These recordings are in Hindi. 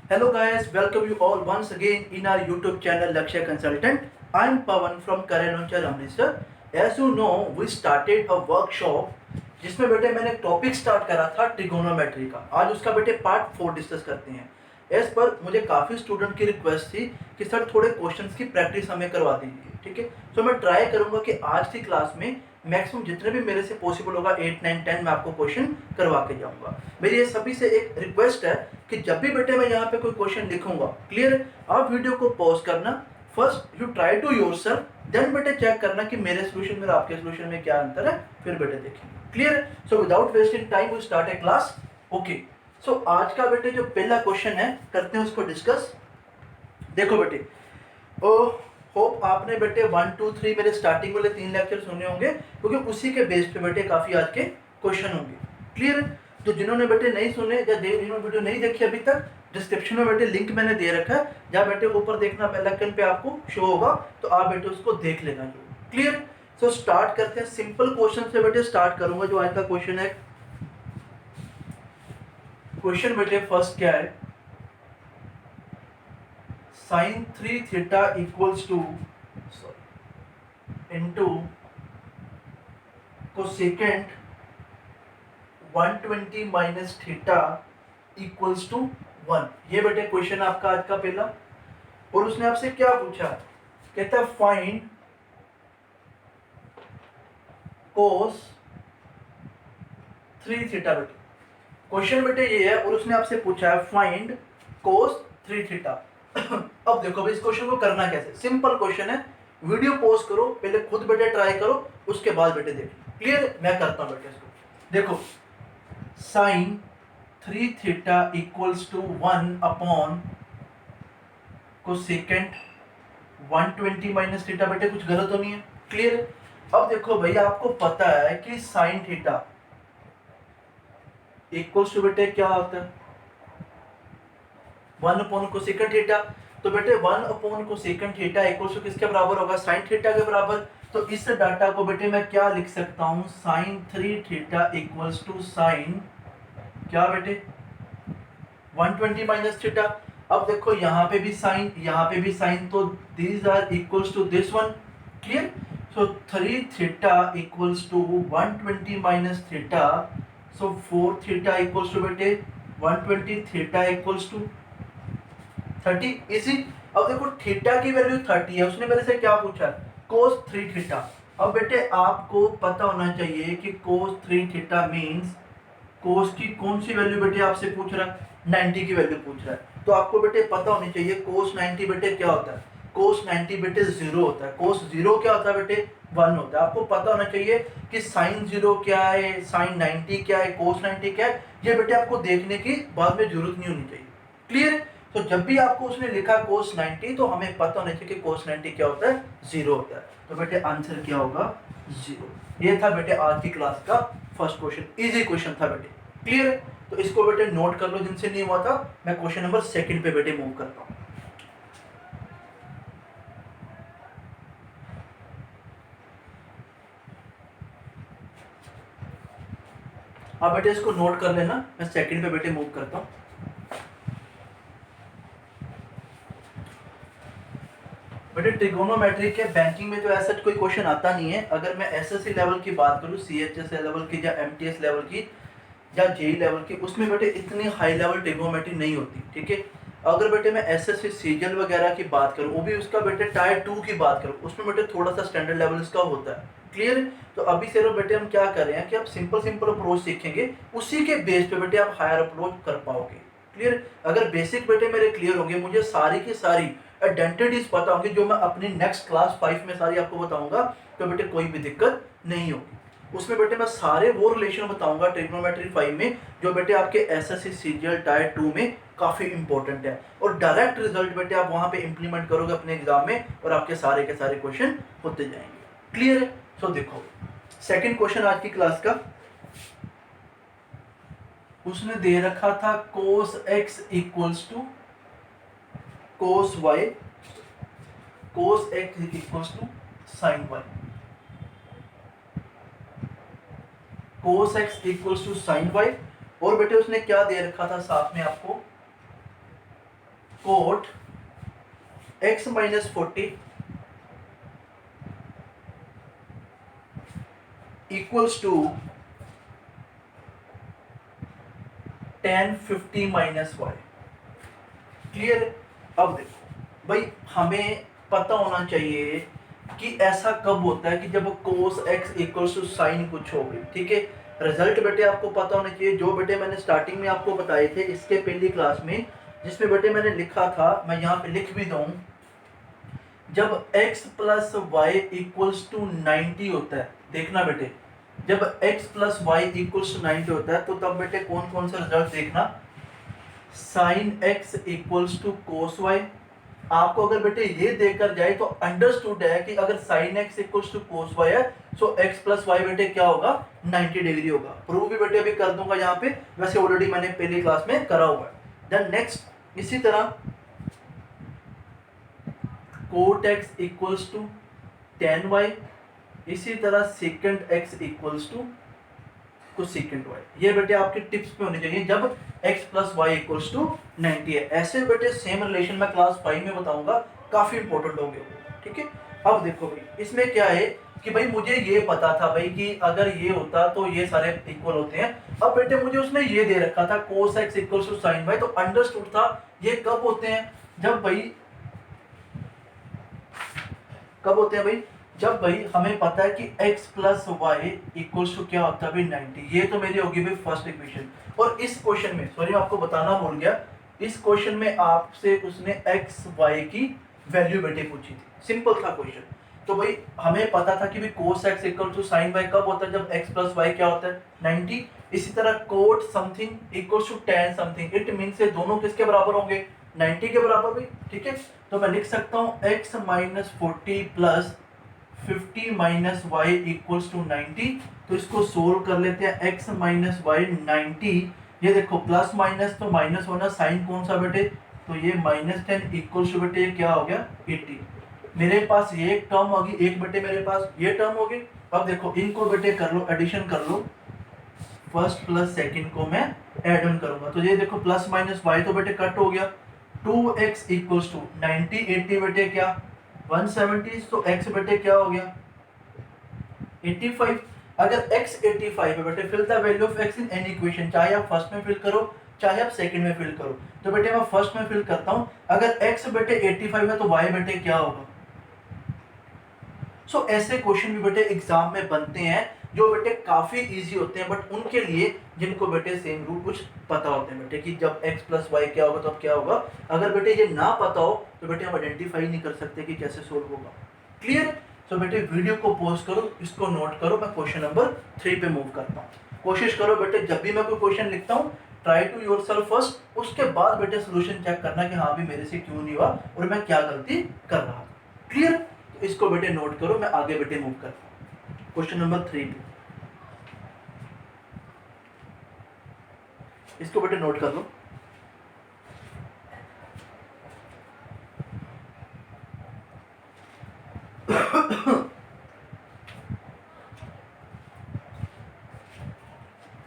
Hello guys, welcome you all once again in our YouTube channel Lakshya Consultant. I am Pawan from Karenonchar Amritsar. As you know, we started a workshop जिसमें बेटे मैंने एक टॉपिक स्टार्ट करा था ट्रिगोनोमेट्री का। आज उसका बेटे पार्ट 4 डिस्कस करते हैं। एज पर मुझे काफ़ी स्टूडेंट की रिक्वेस्ट थी कि सर थोड़े क्वेश्चंस की प्रैक्टिस हमें करवा दीजिए, ठीक है। सो मैं ट्राई करूंगा कि आज की क्लास में मैक्सिमम जितने भी मेरे से पॉसिबल होगा 8, 9, 10 मैं आपको क्वेश्चन करवा के जाऊंगा। मेरी ये सभी से एक रिक्वेस्ट है कि जब भी बेटे मैं यहाँ पे कोई क्वेश्चन लिखूंगा, क्लियर है, आप वीडियो को पॉज करना, first you try to yourself, then बेटे चेक करना कि मेरे सोल्यूशन में और आपके सोल्यूशन में क्या अंतर है, फिर बेटे देखेंगे। क्लियर है। So without wasting time we start a class. Okay, so आज का बेटे जो पहला क्वेश्चन है करते हैं उसको डिस्कस। देखो बेटे, होप आपने बेटे 1, 2, 3 मेरे स्टार्टिंग वाले 3 लेक्चर सुने होंगे, क्योंकि उसी के बेस पे बेटे काफी आज के क्वेश्चन होंगे। क्लियर है। तो जिन्होंने बेटे नहीं सुने या जिन्होंने वीडियो नहीं देखी अभी तक, डिस्क्रिप्शन में बेटे लिंक मैंने दे रखा है, जहाँ बेटे ऊपर देखना बेल आइकन पे आपको शो होगा, तो आप बेटे उसको देख लेना जो। क्लियर। सो स्टार्ट करते हैं सिंपल क्वेश्चन से बेटे स्टार्ट करूंगा। जो आज का क्वेश्चन है, क्वेश्चन बेटे फर्स्ट क्या है, sin 3 theta equals to into cosecant 120 minus theta equals to 1। ये बेटे क्वेश्चन आपका आज का पहला। और उसने आपसे क्या पूछा, कहता है फाइंड cos 3 थीटा। बेटे क्वेश्चन बेटे ये है, और उसने आपसे पूछा है फाइंड cos 3 थीटा। अब देखो भाई इस क्वेश्चन को करना कैसे, सिंपल क्वेश्चन है। वीडियो पॉज करो, पहले खुद बेटे ट्राई करो, उसके बाद बेटे देखो। क्लियर, मैं करता हूं बेटे इसको। देखो sin 3 theta equals to 1 upon cosecant 120 minus theta. बेटे कुछ गलत तो नहीं है। क्लियर। अब देखो भाई, आपको पता है कि sin थीटा इक्वल्स टू बेटे क्या होता है, 1 अपॉन कोसेकेंट थीटा। तो बेटे 1 upon cosecant theta equals to किसके बराबर होगा, साइन थीटा के बराबर। तो इस डाटा को बेटे मैं क्या लिख सकता हूं, sine 3 theta equals to sine क्या बेटे 120 माइनस थीटा। अब देखो यहाँ पे भी साइन, यहाँ पे भी साइन, तो these are equals to this one. Clear. So 3 theta equals to 120 minus theta, so 4 theta equals to बेटे 120, थीटा इक्वल्स टू 30। इसी, अब देखो थीटा की वैल्यू 30 है, उसने मेरे से क्या पूछा, cos 3 थीटा। अब बेटे आपको पता होना चाहिए कि cos 3 थीटा मींस cos की कौन सी वैल्यू बेटे आपसे पूछ रहा है, 90 की वैल्यू पूछ रहा है। तो आपको बेटे पता होनी चाहिए cos 90 बेटे क्या होता है, cos 90 बेटे 0 होता है। cos 0 क्या होता है बेटे 1 होता है। आपको पता होना चाहिए कि sin 0 क्या है, sin 90 क्या है, cos 90 क्या है। ये बेटे आपको देखने की बाद में जरूरत नहीं होनी चाहिए। क्लियर है। तो जब भी आपको उसने लिखा cos 90, तो हमें पता होना चाहिए कि cos 90 क्या होता है, 0 होता है। तो बेटे आंसर क्या होगा, 0। ये था बेटे आज की क्लास का फर्स्ट क्वेश्चन, इजी क्वेश्चन था बेटे। क्लियर है। तो इसको बेटे नोट कर लो जिनसे नहीं हुआ था। मैं क्वेश्चन नंबर 2 पे बेटे मूव करता हूं। आप बेटे इसको नोट कर लेना, मैं 2 पे बेटे मूव करता हूं। बेटे ट्रिगोनोमेट्री के बैंकिंग में तो ऐसा कोई क्वेश्चन आता नहीं है। अगर मैं एसएससी लेवल की बात करूं, सीएचएस लेवल की या एमटीएस लेवल की या जेई लेवल की, उसमें बेटे इतनी हाई लेवल ट्रिगोनोमेट्री नहीं होती, ठीक है। अगर बेटे मैं एसएससी सीजीएल वगैरह की बात करूं, वो भी उसका बेटे टायर 2 की बात करूं, उसमें बेटे थोड़ा सा स्टैंडर्ड लेवल इसका होता है। क्लियर। तो अभी से बेटे हम क्या कर रहे हैं कि आप सिंपल सिंपल अप्रोच सीखेंगे, उसी के बेस पे बेटे आप हायर अप्रोच कर पाओगे। क्लियर। अगर बेसिक बेटे मेरे क्लियर होंगे, मुझे सारी की सारी आइडेंटिटीज पता होंगी, जो मैं अपनी नेक्स्ट क्लास 5 में सारी आपको बताऊंगा, तो बेटे कोई भी दिक्कत नहीं होगी। उसमें बेटे मैं सारे वो रिलेशन बताऊंगा ट्रिग्नोमेट्री 5 में, जो बेटे आपके एसएससी सीजीएल टायर 2 में काफी इंपॉर्टेंट है। और डायरेक्ट रिजल्ट बेटे आप वहां पे इंप्लीमेंट करोगे अपने एग्जाम में, और आपके सारे के सारे क्वेश्चन होते जाएंगे। क्लियर है। सो देखो सेकंड क्वेश्चन आज की क्लास का, उसने दे रखा था cos x equals to cos y, cos x equals to sin y, cos x equals to sin y। और बेटे उसने क्या दे रखा था साथ में आपको, cot x minus 40 equals to tan 50 minus y. Clear? अब देखो भाई, हमें पता होना चाहिए कि ऐसा कब होता है कि जब cos x equals to sine कुछ हो गई। ठीक है, रिजल्ट बेटे आपको पता होना चाहिए, जो बेटे मैंने स्टार्टिंग में आपको बताए थे इसके पहली क्लास में, जिसमें बेटे मैंने लिखा था, मैं यहाँ पे लिख भी दूं, जब x plus y equals to 90 होता है, देखना बेटे, जब x plus y equals to 90 होता है तो तब बेटे कौन कौन सा रिजल्ट देखना, sine x equals to cos y. आपको अगर बेटे ये देखकर जाए तो अंडरस्टूड है कि अगर sine x equals to cos y है तो x प्लस वाई बेटे क्या होगा, 90 डिग्री होगा। प्रूव भी बेटे अभी कर दूंगा यहाँ पे, वैसे ऑलरेडी मैंने पहली क्लास में करा हुआ है। देन नेक्स्ट, इसी तरह cot x equals to tan y, इसी तरह सेकंड x इक्वल्स टू कुछ सेकंड y। ये बेटे आपके टिप्स में होने चाहिए जब x plus y equals to 90 है। ऐसे बेटे सेम रिलेशन मैं क्लास 5 में बताऊंगा, काफी इंपॉर्टेंट होंगे वो। ठीक है, अब देखो भाई, इसमें क्या है कि भाई मुझे ये पता था भाई कि अगर ये होता तो ये सारे इक्वल होते हैं। अब बेटे मुझे उसने ये दे रखा था cos x equals to sin y, तो अंडरस्टूड था ये कब होते हैं, जब भाई कब होते हैं भाई, जब भाई हमें पता है कि x plus y equals to क्या होता है भाई 90। ये तो मेरी होगी भाई फर्स्ट इक्वेशन। और इस क्वेश्चन में, सॉरी मैं आपको बताना भूल गया, इस क्वेश्चन में आपसे उसने x y की वैल्यू बेटे पूछी थी, सिंपल था क्वेश्चन। तो भाई हमें पता था कि भाई cos x equal to sin y कब होता है, जब x प्लस वाई क्या होता है 90। इसी तरह cot something equals to tan something, it mean से दोनों किसके बराबर होंगे, 90 के बराबर भाई। ठीक है, तो मैं लिख सकता हूँ x minus 40 plus 50 minus y equals to 90। तो इसको सोल्व कर लेते हैं, x माइनस वाई 90, ये देखो प्लस माइनस तो माइनस होना, साइन कौन सा बेटे, तो ये माइनस 10 इक्वल्स टू बेटे क्या हो गया 80। मेरे पास ये एक टर्म होगी, एक बेटे मेरे पास ये टर्म होगी। अब देखो इनको बेटे कर लो, एडिशन कर लो, फर्स्ट प्लस सेकंड को मैं ऐड ऑन करूंगा, तो ये देखो प्लस माइनस वाई तो बेटे कट हो गया, 2x इक्वल्स टू 90 80 बेटे क्या 170, तो x बेटे क्या हो गया 85। अगर x 85 है बेटे, fill the value of x in any equation, चाहे आप फर्स्ट में फिल करो चाहे आप सेकंड में फिल करो। तो बेटे मैं फर्स्ट में फिल करता हूं, अगर x बेटे 85 है तो y बेटे क्या होगा। सो ऐसे क्वेश्चन भी बेटे एग्जाम में बनते हैं जो बेटे काफी इजी होते हैं, बट उनके लिए जिनको बेटे सेम रूल कुछ पता होते हैं बेटे कि जब x प्लस वाई क्या होगा तो अब क्या होगा। अगर बेटे ये ना पता हो तो बेटे हम आइडेंटिफाई नहीं कर सकते कि कैसे सोल्व होगा। क्लियर? तो बेटे वीडियो को पॉज करो, इसको नोट करो, मैं क्वेश्चन नंबर 3 पे मूव करता हूँ। कोशिश करो बेटे जब भी मैं कोई क्वेश्चन लिखता हूँ, ट्राई टू योरसेल्फ फर्स्ट, उसके बाद बेटे सोल्यूशन चेक करना कि हाँ भी मेरे से क्यों नहीं हुआ और मैं क्या गलती कर रहा था। क्लियर? तो इसको बेटे नोट करो, मैं आगे बेटे मूव करता हूँ क्वेश्चन नंबर 3 पे। इसको बेटे नोट कर लो।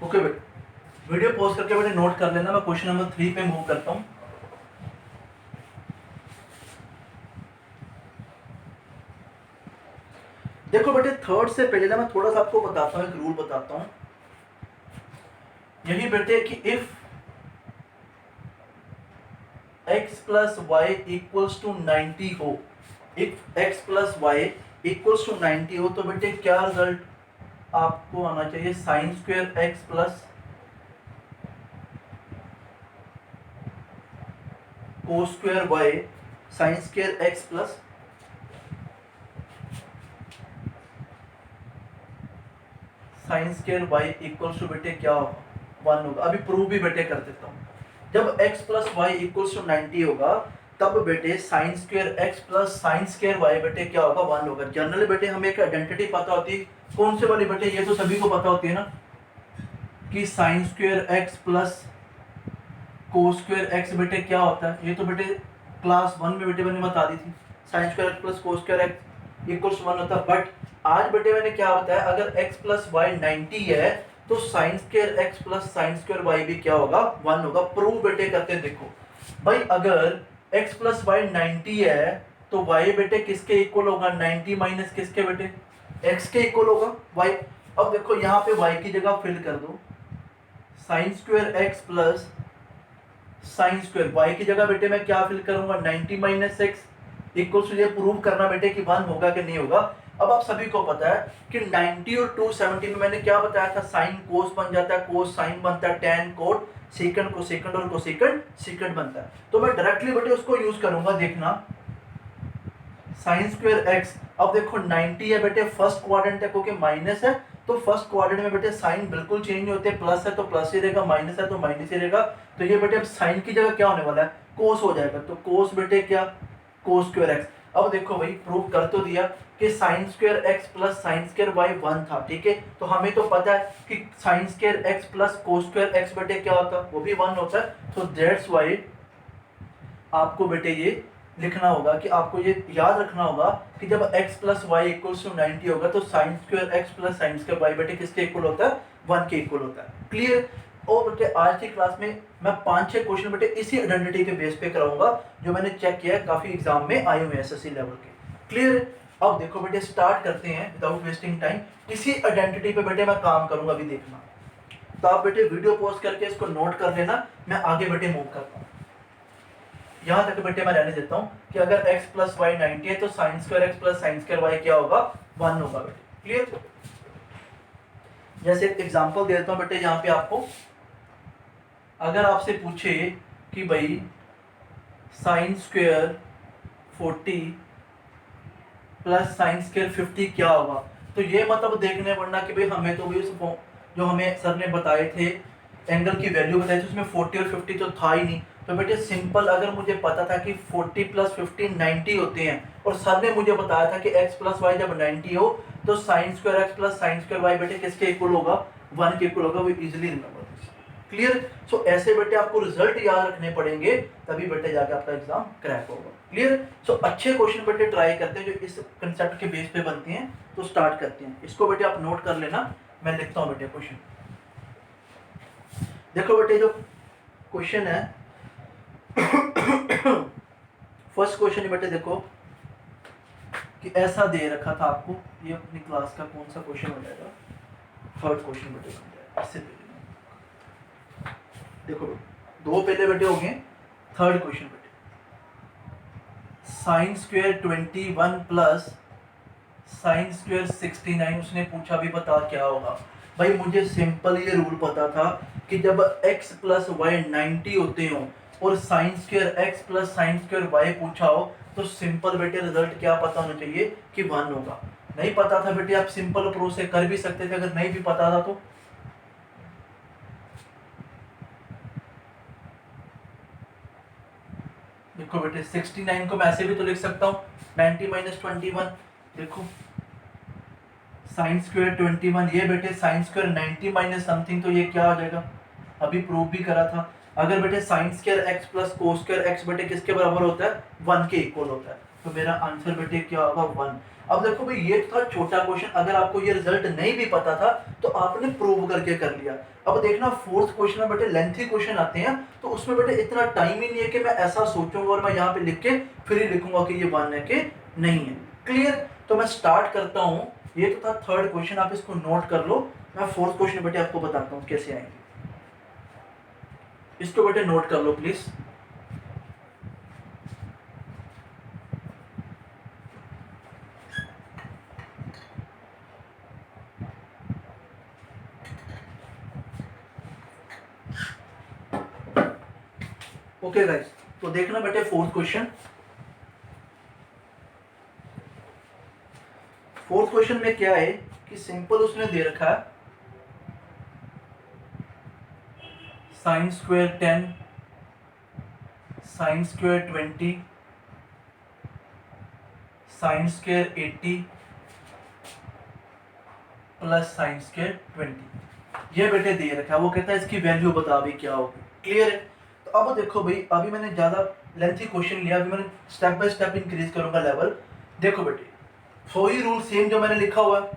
ओके बेटे, वीडियो पॉज करके बेटे नोट कर लेना, मैं क्वेश्चन नंबर 3 पे मूव करता हूं। देखो बेटे थर्ड से पहले ना मैं थोड़ा सा आपको बताता हूं, एक रूल बताता हूं, यही बेटे कि if x plus y equals to 90 हो, if x plus y equals to 90 हो, तो बेटे क्या रिजल्ट आपको आना चाहिए, sine square x plus cos square y sine square x plus sine square y equals to बेटे क्या होगा 1 होगा। अभी प्रूव भी बेटे कर देता हूँ, जब x plus y equals to 90 होगा तब बेटे sine square x plus sine square y बेटे क्या होगा 1 होगा। जनरली बेटे हमें एक आइडेंटिटी पता होती है, कौन से वाली बेटे, ये तो सभी को पता होती है ना कि sine square x plus cos square x बेटे क्या होता है। ये तो बेटे क्लास 1 में बेटे मैंने बता दी थी, sign square x plus cos square x equals 1 होता है। बट आज बेटे मैंने क्या बताया, अगर x प्लस वाई 90 है तो sine square x plus sine square y भी क्या होगा 1 होगा। प्रूव बेटे करते हैं, देखो भाई अगर x प्लस वाई 90 है तो y बेटे किसके इक्वल होगा, 90 माइनस किसके बेटे, x के इक्वल होगा y। अब देखो यहाँ पे y की जगह फिल कर दो, sign square x plus sine square y की जगह बेटे मैं क्या फिल करूंगा, 90 माइनस एक्स इक्वल टू, ये प्रूव करना बेटे कि 1 होगा कि नहीं होगा। अब आप सभी को पता है कि 90 और 270 में मैंने क्या बताया था, साइन कोस बन जाता है, कोस साइन बनता है, टेन कोट सेकंड को सेकंड और को सेकंड सेकंड बनता है। तो मैं डायरेक्टली बेटे उसको यूज करूंगा, देखना साइन स्क्वायर एक्स। अब देखो 90 है बेटे फर्स्ट क्वाड्रेंट है क्योंकि माइनस है, तो फर्स्ट क्वाड्रेंट में बेटे साइन बिल्कुल चेंज नहीं होते, प्लस है तो प्लस ही रहेगा, माइनस है तो माइनस ही रहेगा। तो ये बेटे अब साइन की जगह क्या होने वाला है, कोस हो जाएगा, तो कोस बेटे क्या, कोस स्क्वायर एक्स। अब देखो भाई प्रूव कर तो दिया कि sine square x plus sine square y 1 था, ठीक है। तो हमें तो पता है कि sine square x plus cos square x बेटे क्या होता है, वो भी 1 होता है। तो दैट्स वाई आपको बेटे ये लिखना होगा कि आपको ये याद रखना होगा कि जब x plus y equals to 90 होगा तो sine square x plus sine square y बेटे किसके इक्वल होता है, 1 के इक्वल होता है। क्लियर। और बेटे आज की क्लास में मैं 5-6 क्वेश्चन बेटे इसी आइडेंटिटी के बेस पे कराऊंगा जो मैंने चेक किया है, काफी एग्जाम में आए हुए एसएससी लेवल के। क्लियर। अब देखो बेटे स्टार्ट करते हैं विदाउट वेस्टिंग टाइम, इसी आइडेंटिटी पे बेटे मैं काम करूंगा, अभी देखना। तो आप बेटे वीडियो पॉज करके इसको नोट कर लेना, मैं आगे बेटे मूव करता हूँ। यहां तक बेटे मैं रहने देता हूं कि अगर x प्लस वाई 90 है तो sine square x plus sine square y क्या होगा, 1 होगा बेटे। क्लियर। जैसे एक एग्जांपल दे देता हूं बेटे, यहाँ पे आपको अगर आपसे पूछे कि भाई sine square 40 plus sine square 50 क्या होगा, तो ये मतलब देखने पड़ना कि भाई हमें तो भी जो हमें सर ने बताए थे एंगल की वैल्यू बताई थी उसमें 40 और 50 तो था ही नहीं। तो बेटे सिंपल, अगर मुझे पता था कि 40 प्लस 50 90 होते हैं और सर ने मुझे बताया था कि x प्लस वाई जब 90 हो तो sine square x plus sine square y बेटे किसके इक्वल होगा, 1 के इक्वल होगा। वो इजीली रिमेंबर। क्लियर। सो ऐसे बेटे आपको रिजल्ट याद रखने पड़ेंगे, तभी बेटे जाके आपका एग्जाम क्रैक होगा। क्लियर। सो अच्छे क्वेश्चन बेटे ट्राई करते हैं जो इस कंसेप्ट के बेस पे बनते हैं। तो स्टार्ट करते हैं, इसको बेटे आप नोट कर लेना, मैं लिखता हूँ बेटे क्वेश्चन। देखो बेटे जो क्वेश्चन है फर्स्ट क्वेश्चन बेटे देखो कि ऐसा दे रखा था आपको, ये अपनी क्लास का कौन सा क्वेश्चन हो जाएगा, थर्ड क्वेश्चन बेटे बन जाएगा। इससे पहले देखो दो पहले बेटे हो गए, थर्ड क्वेश्चन बेटे sine square 21 plus sine square 69 उसने पूछा भी बता क्या होगा। भाई मुझे सिंपल ये रूल पता था कि जब x प्लस वाई 90 होते हो और sine square x plus sine square y पूछा हो तो सिंपल बेटे रिजल्ट क्या पता होना चाहिए कि 1 होगा। नहीं पता था बेटे आप सिंपल अप्रोच से कर भी सकते थे, अगर नहीं भी पता था तो देखो बेटे 69 को मैं ऐसे भी तो लिख सकता हूँ 90 माइनस 21। देखो साइन स्क्वायर 21, ये बेटे साइन स्क्वायर 90 माइनस समथिंग, तो ये क्या हो जाएगा, अभी प्रूव भी करा था। अगर बेटे sine square x plus cos square x बेटे किसके बराबर होता है, 1 के इक्वल होता है। तो मेरा आंसर बेटे क्या होगा, 1। अब देखो भाई ये था छोटा क्वेश्चन, अगर आपको ये रिजल्ट नहीं भी पता था तो आपने प्रूव करके कर लिया। अब देखना फोर्थ क्वेश्चन में बेटे लेंथी क्वेश्चन आते हैं, तो उसमें बेटे इतना टाइम ही नहीं है कि मैं ऐसा सोचूंगा और मैं यहाँ पे लिख के फिर ही लिखूंगा कि ये 1 है कि नहीं है। क्लियर। तो मैं स्टार्ट करता हूँ, ये तो था थर्ड क्वेश्चन, आप इसको नोट कर लो। मैं फोर्थ क्वेश्चन बेटे आपको बताता हूँ कैसे आएंगे, इसको बेटे नोट कर लो प्लीज। ओके गाइस, तो देखना बेटे फोर्थ क्वेश्चन। फोर्थ क्वेश्चन में क्या है कि सिंपल उसने दे रखा है sine square 10 sine square 20 sign square 80 plus sine square 20, ये बेटे दे रखा है। वो कहता है इसकी वैल्यू बता भी क्या होगी। क्लियर है। तो अब देखो भाई अभी मैंने ज्यादा लेंथी क्वेश्चन लिया, अभी मैंने स्टेप बाय स्टेप इंक्रीज करूंगा लेवल। देखो बेटे वही रूल सेम जो मैंने लिखा हुआ है,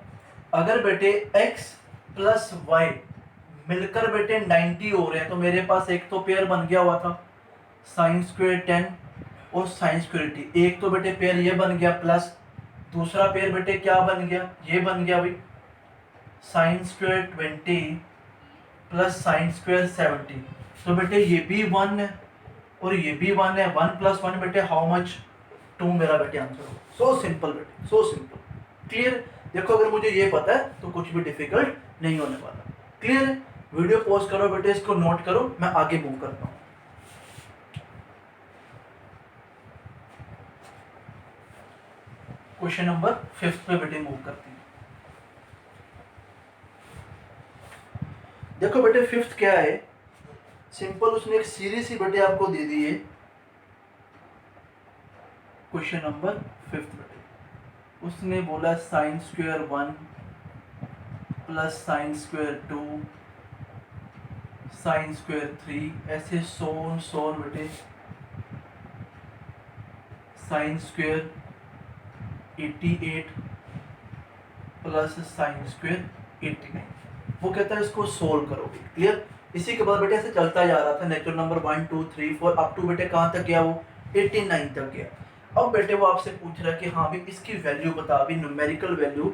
अगर बेटे x प्लस वाई मिलकर बेटे 90 हो रहे हैं तो मेरे पास एक तो पेयर बन गया हुआ था साइन स्क्वायर 10 और साइन स्क्वायर 80। एक तो बेटे पेयर ये बन गया प्लस दूसरा पेयर बेटे क्या बन गया, ये बन गया भाई sign square 20 plus sine square 70। तो बेटे ये भी 1 है और ये भी 1 है। 1 + 1 बेटे हाउ मच, 2 मेरा बेटे आंसर हो। सो सिंपल बेटे, सो सिंपल। क्लियर। देखो अगर मुझे ये पता है तो कुछ भी डिफिकल्ट नहीं होने वाला। क्लियर है। वीडियो पॉज करो बेटे, इसको नोट करो, मैं आगे मूव करता हूँ। क्वेश्चन नंबर 5 पे बेटे मूव करते हैं। देखो बेटे 5 क्या है, सिंपल उसने एक सीरीज ही बेटे आपको दे दी है। क्वेश्चन नंबर 5 बेटे उसने बोला sine square 1 plus sine square 2 sine square 3 ऐसे सोन बेटे sine square 88 plus sine square 89। वो कहता है इसको सोल्व करोगे। क्लियर। इसी के बाद बेटे ऐसे चलता जा रहा था, नेचुरल नंबर 1 2 3 4 अप टू बेटे कहाँ तक गया, वो 89 तक गया। अब बेटे वो आपसे पूछ रहा है कि हाँ भी इसकी वैल्यू बता, अभी numerical value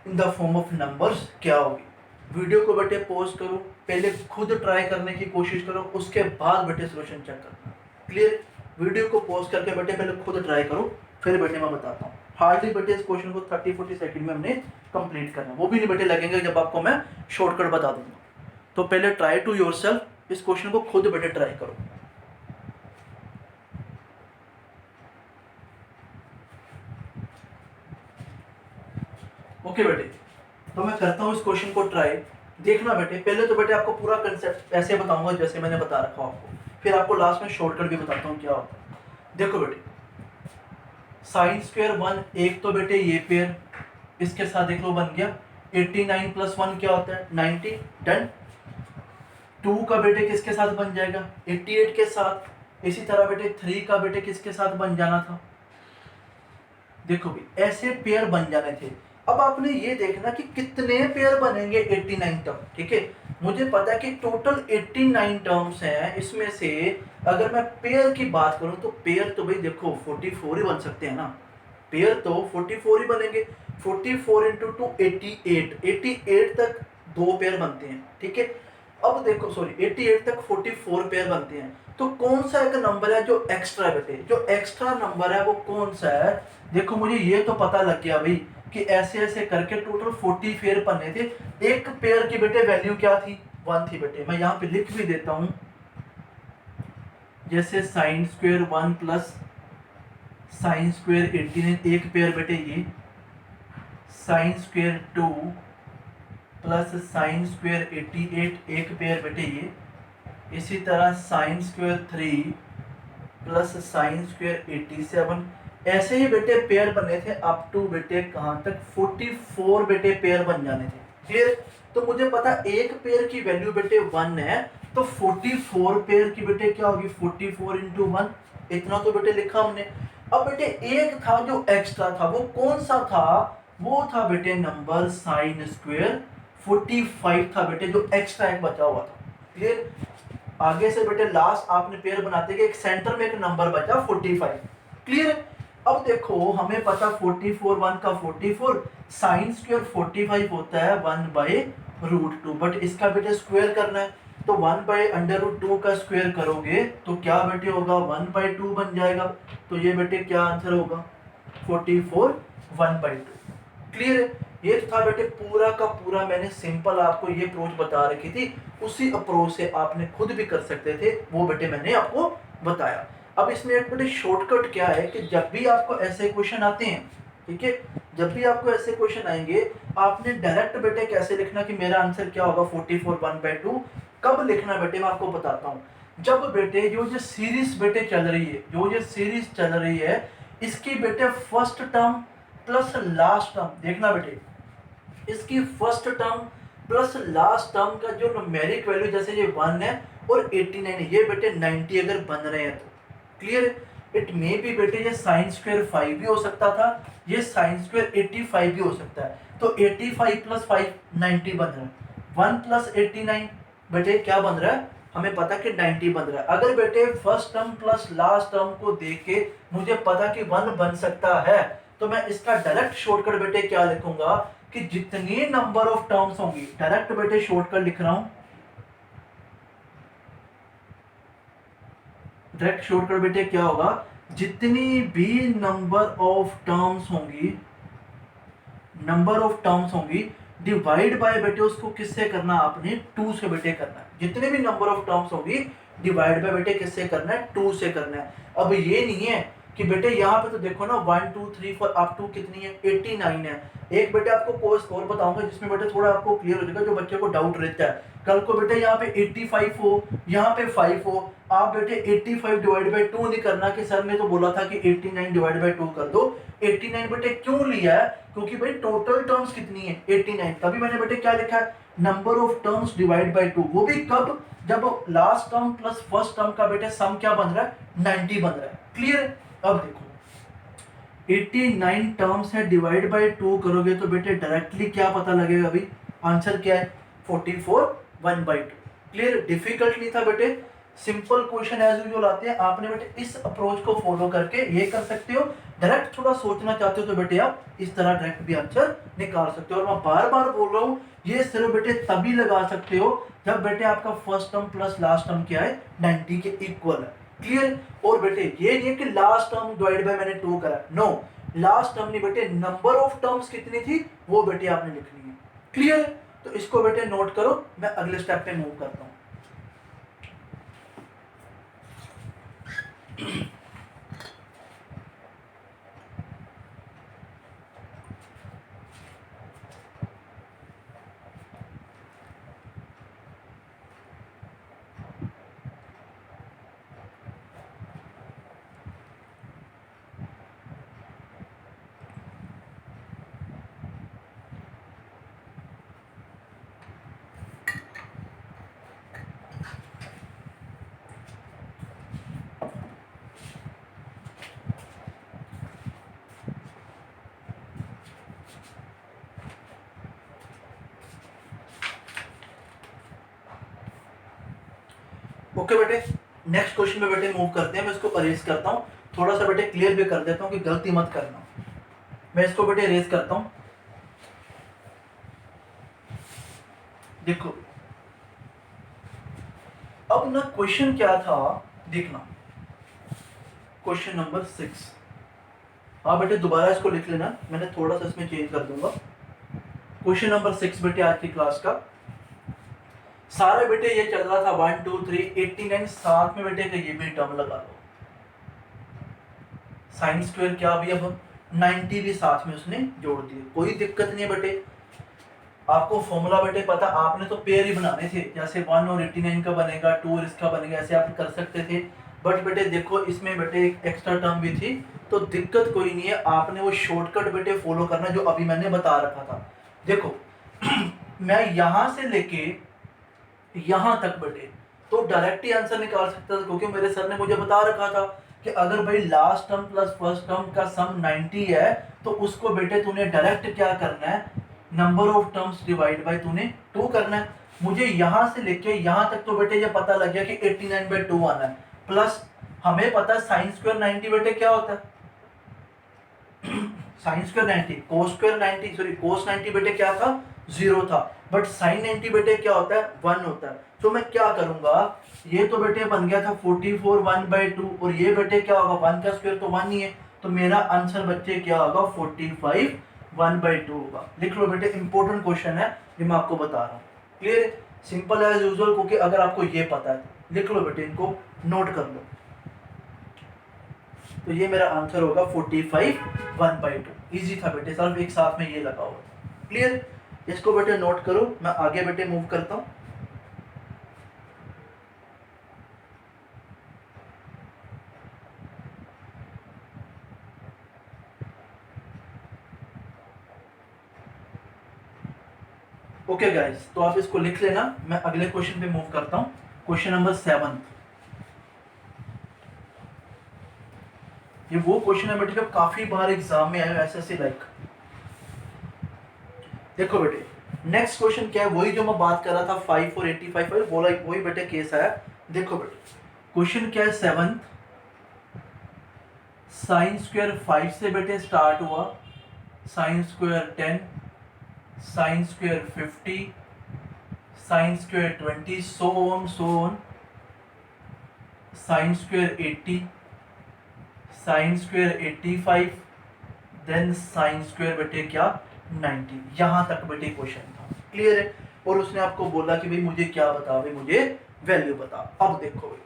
in the form of numbers क्या होगी। वीडियो को बेटे पॉज करो, पहले खुद ट्राई करने की कोशिश करो, उसके बाद बेटे सोल्यूशन चेक करना। क्लियर। वीडियो को पॉज करके बेटे पहले खुद ट्राई करो, फिर बेटे मैं बताता हूँ। हार्डली बेटे इस क्वेश्चन को 30-40 सेकंड में हमने कंप्लीट करना, वो भी नहीं बेटे लगेंगे जब आपको मैं शॉर्टकट बता दूंगा। तो पहले ट्राई टू योरसेल्फ, इस क्वेश्चन को खुद बेटे ट्राई करो। ओके बेटे, तो मैं करता हूँ इस क्वेश्चन को ट्राई। देखना बेटे, पहले तो बेटे आपको पूरा कंसेप्ट ऐसे बताऊंगा जैसे मैंने बता रखा आपको, फिर आपको लास्ट में शॉर्टकट भी बताता हूँ क्या होता है। देखो बेटे साइन स्क्वायर 1, एक तो बेटे ये पेयर इसके साथ देख लो बन गया 89 + 1 क्या होता है 90। डन। 2 का बेटे किसके साथ बन जाएगा 88 के साथ। इसी तरह बेटे 3 का बेटे किसके साथ बन जाना था, देखो भी ऐसे पेयर बन जाने थे। अब आपने ये देखना कि कितने पेयर बनेंगे 89 तक। ठीक है, मुझे पता है कि टोटल 89 टर्म्स हैं, इसमें से अगर मैं पेयर की बात करूं तो पेयर तो भाई देखो 44 ही बन सकते हैं ना, पेयर तो 44 ही बनेंगे। 44 × 2 88 तक 2 पेयर बनते हैं। ठीक है, अब देखो सॉरी 88 तक 44 पेयर बनते हैं। तो कौन सा एक नंबर है जो एक्स्ट्रा बेटे, जो एक्स्ट्रा नंबर है वो कौन सा है। देखो मुझे ये तो पता लग गया भाई कि ऐसे ऐसे करके टोटल 40 पेयर बनने थे। एक पेयर की बेटे वैल्यू क्या थी 1 थी बेटे। मैं यहाँ पे लिख भी देता हूँ, जैसे sine square 1 plus sine square 18 एक पेयर बेटे ये, sine square 2 plus sine square 88 एक पेयर बेटे ये, इसी तरह sine square 3 plus sine square 87 ऐसे ही बेटे पेयर बने थे अप टू बेटे कहाँ तक 44 बेटे पेयर बन जाने थे। क्लियर। तो मुझे पता एक पेयर की वैल्यू बेटे 1 है, तो 44 पेयर की बेटे क्या होगी 44 × 1, इतना तो बेटे लिखा हमने। अब बेटे एक था जो एक्स्ट्रा था, वो कौन सा था, वो था बेटे नंबर साइन स्क्वायर 45 था बेटे, जो एक्स्ट्रा एक बचा हुआ था। क्लियर। आगे से बेटे लास्ट आपने पेयर बनाते कि एक सेंटर में एक नंबर बचा 45। क्लियर। अब देखो हमें पता 44 1 का 44, साइन स्क्वायर 45 होता है 1/√2, बट इसका बेटे स्क्वायर करना है तो 1/√2 का स्क्वायर करोगे तो क्या बेटे होगा 1/2 बन जाएगा। तो ये बेटे क्या आंसर होगा 44 1/2। क्लियर है। ये था बेटे पूरा का पूरा, मैंने सिंपल आपको ये अप्रोच बता रखी थी, उसी अप्रोच से आपने खुद भी कर सकते थे, वो बेटे मैंने आपको बताया। अब इसमें एक बेटे शॉर्टकट क्या है कि जब भी आपको ऐसे क्वेश्चन आते हैं, ठीक है, जब भी आपको ऐसे क्वेश्चन आएंगे आपने डायरेक्ट बेटे कैसे लिखना कि मेरा आंसर क्या होगा 44 1/2। कब लिखना बेटे मैं आपको बताता हूँ, जब बेटे जो सीरीज बेटे चल रही है, जो ये सीरीज चल रही है इसकी बेटे first term plus last term, देखना बेटे इसकी first term plus last term का जो न्यूमेरिक वैल्यू जैसे ये 1 है और 89 है, ये बेटे 90 अगर बन रहे हैं तो क्लियर। इट मे बी बेटे ये साइन स्क्वायर 5 भी हो सकता था, ये साइन स्क्वायर 85 भी हो सकता है। तो 85 + 5 90 बन रहा है, 1 + 89 बेटे क्या बन रहा है हमें पता कि 90 बन रहा है। अगर बेटे first term plus last term को देख के मुझे पता कि 1 बन सकता है, तो मैं इसका डायरेक्ट शॉर्टकट बेटे क्या लिखूंगा कि जितनी नंबर ऑफ टर्म्स होंगी, डायरेक्ट बेटे शॉर्टकट लिख रहा हूं, डायरेक्ट शॉर्टकट बेटे क्या होगा, जितनी भी नंबर ऑफ टर्म्स होंगी डिवाइड बाय बेटे उसको किससे करना, आपने 2 से बेटे करना है। जितने भी नंबर ऑफ टर्म्स होंगी डिवाइड बाय बेटे किससे करना है, 2 से करना है। अब ये नहीं है कि बेटे यहाँ पे तो देखो ना 1 2 3 4 अप टू कितनी है, 89 है। एक बेटे आपको कोर्स और बताऊंगा जिसमें बेटे थोड़ा आपको क्लियर हो जाएगा, जो बच्चे को डाउट रहता है। कल को बेटे यहाँ पे 85 हो, यहाँ पे 5 हो, आप बेटे 85 डिवाइड बाय 2 नहीं करना कि सर ने तो बोला था कि 89 डिवाइड बाय 2 कर दो। 89 बेटे क्यों लिया है, क्योंकि भाई टोटल टर्म्स कितनी है 89, तभी मैंने बेटे क्या लिखा है, number of terms divide by 2। वो भी कब, जब last term plus first term का बेटे सम क्या बन रहा है, 90 बन रहा है। क्लियर। अब देखो 89 टर्म्स है, डिवाइड बाय 2 करोगे तो बेटे डायरेक्टली क्या पता लगेगा, अभी आंसर क्या है 44 1/2। क्लियर। डिफिकल्ट नहीं था बेटे, सिंपल क्वेश्चन एज यूजुअल आते हैं। आपने बेटे इस अप्रोच को फॉलो करके ये कर सकते हो। डायरेक्ट थोड़ा सोचना चाहते हो तो बेटे आप इस तरह डायरेक्ट भी आंसर निकाल सकते हो। और मैं बार बार बोल रहा हूँ, ये सिर्फ बेटे तभी लगा सकते हो जब बेटे आपका first term plus last term क्या है, 90 के इक्वल है। क्लियर। और बेटे ये नहीं है कि लास्ट टर्म डिवाइड बाय मैंने 2 करा, नो, लास्ट टर्म नहीं बेटे, नंबर ऑफ टर्म्स कितनी थी वो बेटे आपने लिखनी है। क्लियर। तो इसको बेटे नोट करो, मैं अगले स्टेप पे मूव करता हूं। ओके बेटे, नेक्स्ट क्वेश्चन पे बेटे मूव करते हैं। मैं इसको अरेज करता हूँ, थोड़ा सा बेटे क्लियर भी कर देता हूँ कि गलती मत करना। मैं इसको बेटे अरेज करता हूँ। देखो अब ना क्वेश्चन क्या था, देखना क्वेश्चन नंबर 6। हाँ बेटे दोबारा इसको लिख लेना, मैंने थोड़ा सा इसमें चेंज कर दूंगा। क्वेश्चन नंबर 6 बेटे आज की क्लास का सारे बेटे ये चल रहा था 1 2 3 89, साथ में बेटे ये भी टर्म लगा लो, साइन स्क्वायर क्या भी, अब 90 भी साथ में उसने जोड़ दिए, कोई दिक्कत नहीं है बेटे। आपको फॉर्मूला बेटे पता, आपने तो पेयर ही बनाने थे, जैसे 1 और 89 का बनेगा, 2 और इसका बनेगा, ऐसे आप कर सकते थे। बट बेटे देखो इसमें बेटे एक एक्स्ट्रा टर्म भी थी, तो दिक्कत कोई नहीं है, आपने वो शॉर्टकट बेटे फॉलो करना जो अभी मैंने बता रखा था। देखो मैं यहां से लेके यहां तक बेटे तो डायरेक्ट ही आंसर निकाल सकता था, क्योंकि मेरे सर ने मुझे बता रखा था कि अगर भाई last term plus first term का सम 90 है तो उसको बेटे तूने डायरेक्ट क्या करना है, number of terms divide by तूने 2 करना है। मुझे यहां से लेके यहां तक तो बेटे ये पता लग गया कि 89/2 आना है, प्लस हमें पता साइन स्क्वायर 90 बेटे क्या होता है, sine square 90, cos square 90, sorry cos 90 बेटे क्या था, 0 था, बट साइन 90 बेटे क्या होता है, 1 होता है। तो मैं क्या करूंगा, ये तो बेटे बन गया था 44 1/2, और ये बेटे क्या होगा, 1 का स्क्वायर तो 1 ही है, तो मेरा आंसर बच्चे क्या होगा 45 1/2 होगा। लिख लो बेटे, इंपॉर्टेंट क्वेश्चन है जो मैं आपको बता रहा हूँ। क्लियर, सिंपल एज यूजुअल, क्योंकि अगर आपको ये पता है, लिख लो बेटे, इनको नोट कर लो। तो ये मेरा आंसर होगा 45 1/2। इजी था बेटे, सिर्फ एक साथ में ये लगा हुआ। क्लियर, इसको बेटे नोट करो, मैं आगे बेटे मूव करता हूं। ओके गाइस, तो आप इसको लिख लेना, मैं अगले क्वेश्चन पे मूव करता हूं। क्वेश्चन नंबर 7, ये वो क्वेश्चन है बेटे जो काफी बार एग्जाम में आया, एसएससी लाइक। देखो बेटे, नेक्स्ट क्वेश्चन क्या है, वही जो मैं बात कर रहा था 5 और 85 बोला, वही बेटे केस है। देखो बेटे क्वेश्चन क्या है, 7 साइन स्क्वायर 5 से बेटे स्टार्ट हुआ, sine square 10, sine square 50, sine square 20, so on sine square 80, sine square 85, then sine square बेटे क्या 90। यहां तक बेटे क्वेश्चन था, क्लियर है। और उसने आपको बोला कि भाई मुझे क्या बता, भाई मुझे वैल्यू बता। अब देखो भाई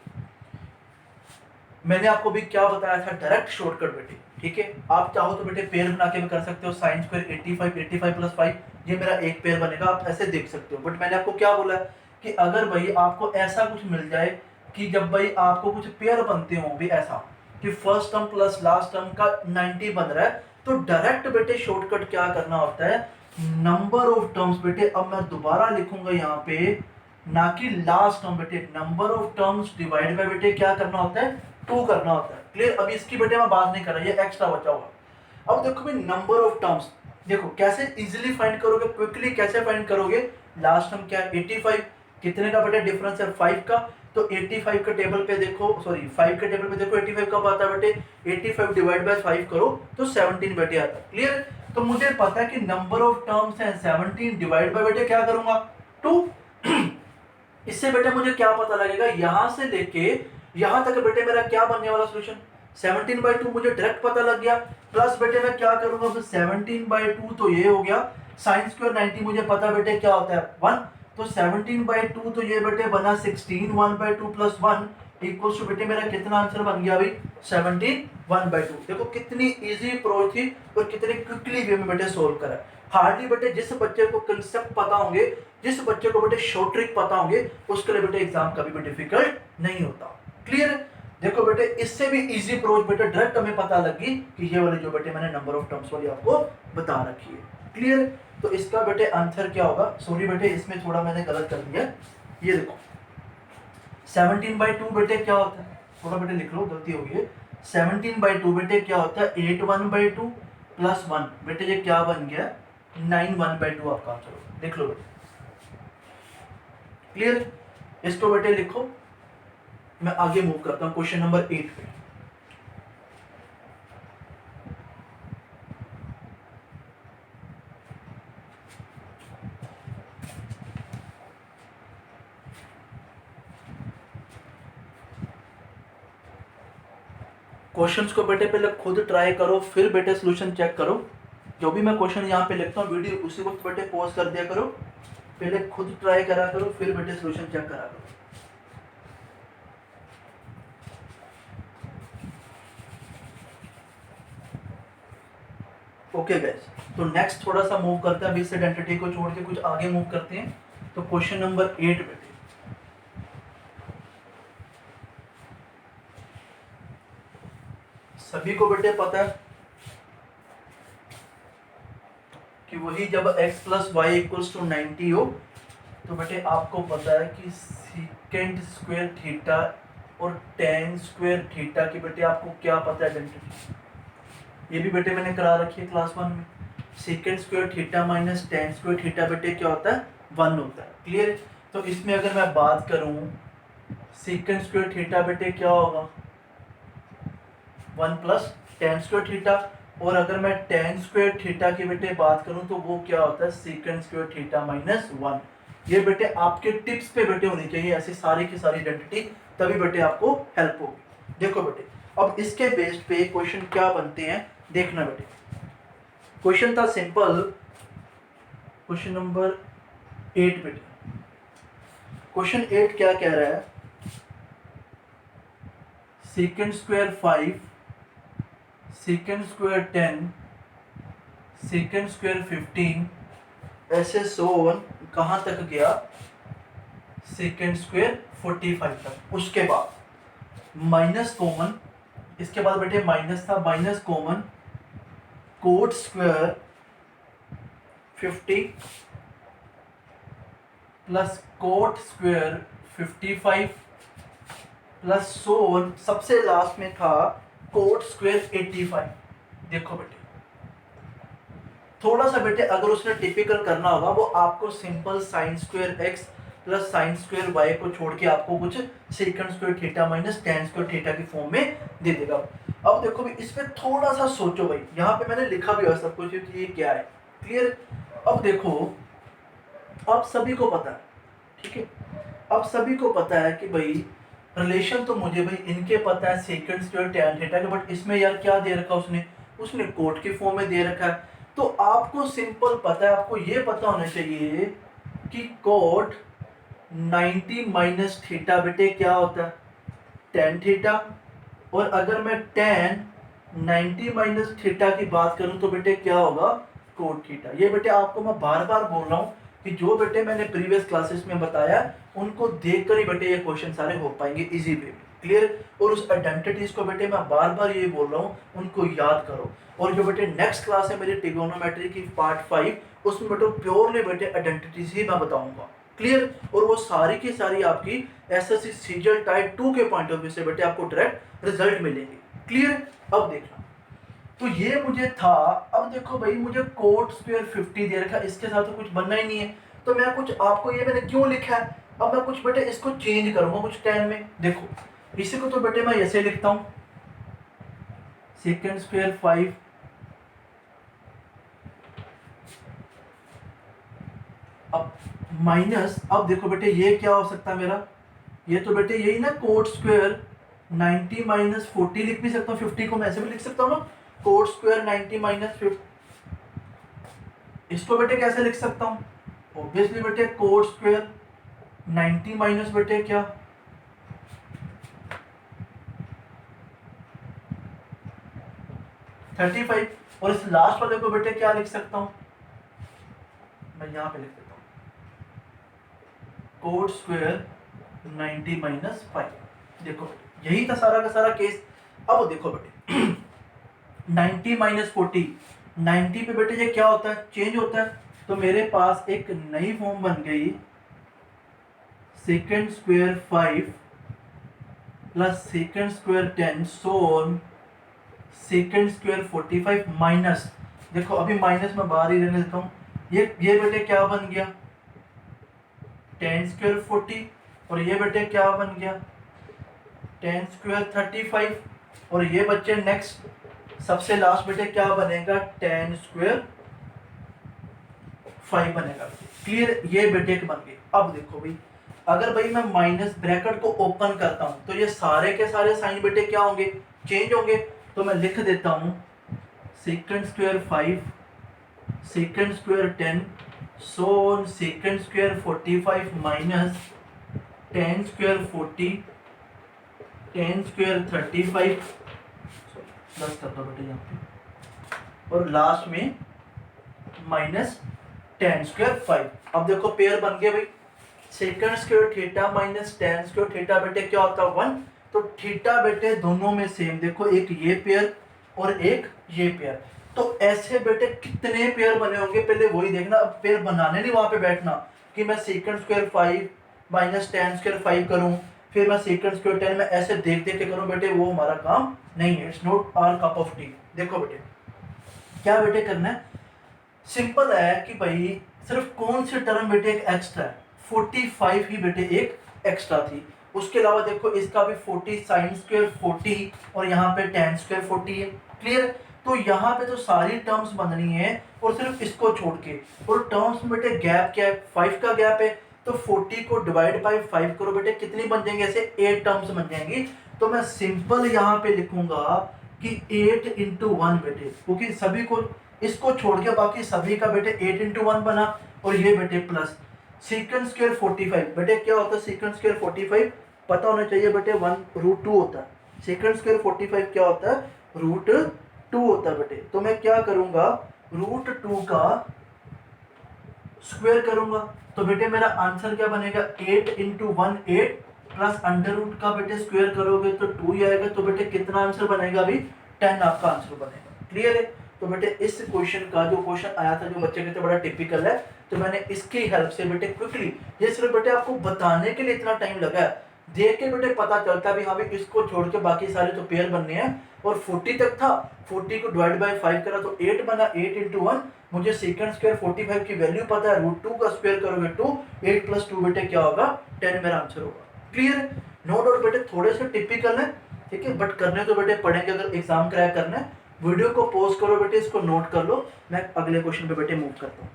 मैंने आपको भी क्या बताया था, डायरेक्ट शॉर्टकट बेटे, ठीक है। आप चाहो तो बेटे पेयर बना के भी कर सकते हो, साइन स्क्वायर 85 प्लस 5, ये मेरा एक पेयर बनेगा, आप ऐसे देख सकते हो। बट मैंने आपको क्या बोला कि अगर भाई आपको ऐसा कुछ मिल जाए कि जब भाई आपको कुछ पेयर बनते हो भी ऐसा कि first term plus last term का 90 बन रहा है, तो डायरेक्ट बेटे शॉर्टकट क्या करना होता है, नंबर ऑफ टर्म्स बेटे, अब मैं दोबारा लिखूंगा यहाँ पे, ना कि लास्ट टर्म बेटे, number of terms divide by बेटे क्या करना होता है, 2 करना होता है, क्लियर। अभी इसकी बेटे मैं बात नहीं कर रहा, ये एक्स्ट्रा बचा हुआ। अब देखो भाई नंबर ऑफ टर्म्स, देखो कैसे इजीली फाइंड करोगे, क्विकली कैसे फाइंड करोगे। लास्ट टर्म क्या है 85, कितने का बेटे डिफरेंस है 5 का, तो 85 के टेबल पे देखो, सॉरी 5 के टेबल पे देखो 85 कब आता है बेटे, 85 डिवाइड बाय 5 करो तो 17 बेटे आता है, क्लियर। तो मुझे पता है कि नंबर ऑफ टर्म्स है 17 डिवाइड बाय बेटे क्या करूंगा 2। इससे बेटे मुझे क्या पता लगेगा, यहां से लेके यहां तक बेटे मेरा क्या बनने वाला सोल्यूशन, 17/2 मुझे डायरेक्ट पता लग गया। प्लस बेटे मैं क्या करूंगा, तो 17/2 तो ये हो गया, साइन स्क्वायर 90 मुझे पता बेटे क्या होता है 1, तो 17/2 तो ये बेटे बना 16, 1/2 प्लस 1 इक्वल्स टू बेटे मेरा कितना आंसर बन गया भाई 17 1/2। देखो कितनी इजी अप्रोच थी और कितनी क्विकली वे में बेटे सोल्व करा। हार्डली बेटे जिस बच्चे को कंसेप्ट पता होंगे, जिस बच्चे को बेटे शॉर्ट ट्रिक पता होंगे, उसके लिए बेटे एग्जाम कभी भी डिफिकल्ट नहीं होता, क्लियर है। देखो बेटे इससे भी इजी अप्रोच बेटे डायरेक्ट हमें पता लगी कि ये वाली जो बेटे मैंने नंबर ऑफ टर्म्स वाली आपको बता रखी है, क्लियर। तो इसका बेटे आंसर क्या होगा, सॉरी बेटे इसमें थोड़ा मैंने गलत कर दिया, ये देखो 17/2 बेटे क्या होता है, थोड़ा बेटे लिख लो गलती हो गई है, 17/2 बेटे क्या होता है 8/1/2 प्लस 1 बेटे ये क्या बन गया 9/1/2 आपका आंसर, लिख लो बेटे, क्लियर। इसको बेटे लिखो, मैं आगे मूव करता हूं क्वेश्चन नंबर 8 पे। क्वेश्चंस को बेटे पहले खुद ट्राई करो, फिर बेटे सॉल्यूशन चेक करो। जो भी मैं क्वेश्चन यहाँ पे लिखता हूँ वीडियो उसी वक्त बेटे पॉज कर दिया करो, पहले खुद ट्राई करा करो, फिर बेटे सॉल्यूशन चेक करा करो। ओके गाइस, तो नेक्स्ट थोड़ा सा मूव करते हैं, अभी इस आइडेंटिटी को छोड़ के कुछ आगे मूव करते हैं। तो क्वेश्चन नंबर 8 बेटे, सभी को बेटे पता है कि वही जब x plus y equals to 90 हो, तो बेटे आपको पता है कि सीकेंड स्क्वायर थीटा और टेन स्क्वायर थीटा की बेटे आपको क्या पता है आइडेंटिटी, ये भी बेटे मैंने करा रखी है क्लास 1 में। सीकेंड square theta minus tan square theta बेटे क्या होता है 1 होता है, क्लियर। तो इसमें अगर मैं बात करूं सीकेंड स्क्वायर थीटा बेटे क्या होगा 1 प्लस टेन स्क्वायर थीटा, और अगर मैं टेन स्क्वायर थीटा की बेटे बात करूं तो वो क्या होता है सीकेंड स्क्वायर थीटा माइनस 1। ये बेटे आपके टिप्स पे बेटे होनी चाहिए ऐसी सारी की सारी आइडेंटिटी, तभी बेटे आपको हेल्प होगी। देखो बेटे अब इसके बेस्ड पे क्वेश्चन क्या बनते हैं देखना बेटे। क्वेश्चन था सिंपल, क्वेश्चन नंबर 8 बेटे, क्वेश्चन 8 क्या कह रहा है, second square 5, second square 10, second square 15 ऐसे सो ऑन कहाँ तक गया सेकेंड स्क्वायर 45 तक। उसके बाद माइनस कॉमन, इसके बाद बेटे माइनस था, minus common coat square 50 plus coat square 55 plus so on, सबसे लास्ट में था कोट स्क्वायर 85। देखो बेटे थोड़ा सा बेटे अगर उसने टिपिकल करना होगा वो आपको simple sine square x plus sine square y को छोड़ के आपको कुछ second square theta minus tan square theta की फॉर्म में दे देगा। अब देखो भाई इसमें थोड़ा सा सोचो भाई, यहाँ पे मैंने लिखा भी है सब कुछ कि ये क्या है। क्लियर। अब देखो अब सभी को पता है, ठीक है, अब सभी को पता है कि भाई रिलेशन तो मुझे भाई इनके पता है सेकंड स्क्वायर tan थीटा का, बट इसमें यार क्या दे रखा उसने, उसने कोट की फॉर्म में दे रखा है। तो आपको सिंपल पता है, आपको ये पता होना चाहिए कि कोट 90 माइनस थीटा बेटे क्या होता है, tan थीटा। और अगर मैं tan 90 माइनस थीटा की बात करूं तो बेटे क्या होगा, कोट थीटा। ये बेटे आपको मैं बार बार बोल रहा हूं कि जो बेटे मैंने प्रीवियस क्लासेस में बताया उनको देखकर ही बेटे ये क्वेश्चन सारे हो पाएंगे इजी वे में। क्लियर। और उस आइडेंटिटीज को बेटे मैं बार बार ये बोल रहा हूँ उनको याद करो। और जो बेटे नेक्स्ट क्लास है मेरी ट्रिगोनोमेट्री की पार्ट 5, उसमें बेटे प्योरली बेटे आइडेंटिटीज ही मैं बताऊंगा। क्लियर। और वो सारी की सारी आपकी एसएससी सीजीएल टाइप 2 के पॉइंट ऑफ व्यू से बेटे आपको डायरेक्ट रिजल्ट मिलेंगे। क्लियर। अब देखना, तो ये मुझे था। अब देखो भाई मुझे कोट स्क्वायर 50 दे रखा, इसके साथ तो कुछ बनना ही नहीं है, तो मैं कुछ आपको ये मैंने क्यों लिखा है, अब मैं कुछ बेटे इसको चेंज करूंगा कुछ 10 में। देखो इसी को तो बेटे मैं ऐसे लिखता हूं, सेकंड स्क्वायर 5 अब माइनस, अब देखो बेटे ये क्या हो सकता है मेरा, ये तो बेटे यही ना कोट स्क्वायर 90 माइनस 40 लिख भी सकता हूँ, 50 को मैं ऐसे भी लिख सकता हूँ ना, कोट स्क्वायर 90 माइनस 50। इसको बेटे कैसे लिख सकता हूँ, ऑब्वियसली बेटे कोट स्क्वायर 90 माइनस बेटे क्या 35। और इस लास्ट वाले को बेटे क्या लिख सकता हूँ, मैं यहाँ पे लिख देता हूँ कोट स्क्वायर 90 माइनस 5। देखो यही था सारा का सारा केस। अब देखो बेटे 90 माइनस 40, 90 पे बेटे ये क्या होता है, चेंज होता है। तो मेरे पास एक नई फॉर्म बन गई second square 5 plus second square 10 सोन सेकंड स्क्वायर 45 माइनस, देखो अभी माइनस में बाहर ही रहने देता हूँ, ये बेटे क्या बन गया 10 स्क्वायर 40, और ये बेटे क्या बन गया 10 स्क्वायर 35। और ये बच्चे नेक्स्ट सबसे लास्ट बेटे क्या बनेगा 10 स्क्वायर 5 बनेगा। क्लियर। ये बेटे बन गए। अब देखो भाई अगर भाई मैं माइनस ब्रैकेट को ओपन करता हूं तो ये सारे के सारे साइन बेटे क्या होंगे, चेंज होंगे। तो मैं लिख देता हूं second square 5 second square 10 so second square 45 minus 10 square 40 10 square 35 plus कर दो बेटे यहाँ पे, और लास्ट में माइनस 10 स्क्वायर 5। अब देखो पेयर बन गए भाई, second square theta minus 10 square theta बेटे क्या होता है 1। तो थीटा बेटे दोनों में सेम, देखो एक ये पेयर और एक ये पेयर। तो ऐसे बेटे कितने पेयर बने होंगे पहले वही देखना। अब पेयर बनाने नहीं वहां पे बैठना कि मैं सेकंड स्क्वायर 5 माइनस 10 स्क्वायर 5 करूं, फिर मैं सेकंड स्क्वायर 10 में ऐसे देख देख के करूं बेटे, वो हमारा काम नहीं है। It's not our cup of tea. देखो बेटे क्या बेटे करना है, सिंपल है कि भाई सिर्फ कौन सी टर्म बेटे एक एक्स्ट्रा है, 45 ही बेटे एक एक्स्ट्रा थी। उसके अलावा देखो इसका भी 40 साइन स्क्वायर 40 और यहाँ पे tan स्क्वायर 40 है। क्लियर। तो यहाँ पे तो सारी टर्म्स बननी है और सिर्फ इसको छोड़ के, और टर्म्स में बेटे गैप क्या है 5 का गैप है। तो 40 को डिवाइड बाय 5 करो बेटे, कितनी बन जाएंगे, ऐसे 8 टर्म्स बन जाएंगी। तो मैं सिंपल यहाँ पे लिखूंगा कि 8 इंटू 1 बेटे, क्योंकि सभी को इसको छोड़ के बाकी सभी का बेटे 8 इंटू 1 बना, और ये बेटे प्लस सेकंड स्क्वायर 45 बेटे क्या होता है सेकंड स्क्वायर 45 पता होना चाहिए बेटे 1√2 होता है। सेकंड स्क्वायर 45 क्या होता है √2 होता है बेटे। तो मैं क्या करूंगा √2 का स्क्वायर करूंगा, तो बेटे मेरा आंसर क्या बनेगा 8 इंटू 1 8 प्लस अंडर रूट का बेटे स्क्वायर करोगे तो 2 ही आएगा। तो बेटे कितना आंसर बनेगा अभी 10 आपका आंसर बनेगा। क्लियर है। तो बेटे इस क्वेश्चन का जो क्वेश्चन आया था जो बच्चे के लिए बड़ा टिपिकल है, तो मैंने इसकी हेल्प से बेटे क्विकली, ये सिर्फ बेटे आपको बताने के लिए इतना टाइम लगा है, देख के बेटे पता चलता भी हाँ भाई इसको छोड़ के बाकी सारे तो पेयर बनने हैं। और 40 तक था, 40 को डिवाइड बाय 5 करा तो 8 बना, 8 इंटू 1 मुझे सेकंड स्क्वायर 45 की वैल्यू पता है, रूट 2 का स्क्वायर करोगे 2, 8 प्लस 2 बेटे क्या होगा 10 मेरा आंसर होगा। क्लियर है? नो डाउट बेटे थोड़े से टिपिकल है, ठीक है, बट करने तो बेटे पढ़ेंगे अगर एग्जाम क्रैक करना है। वीडियो को पॉज करो बेटे, इसको नोट कर लो, मैं अगले क्वेश्चन पे बेटे मूव करता हूँ।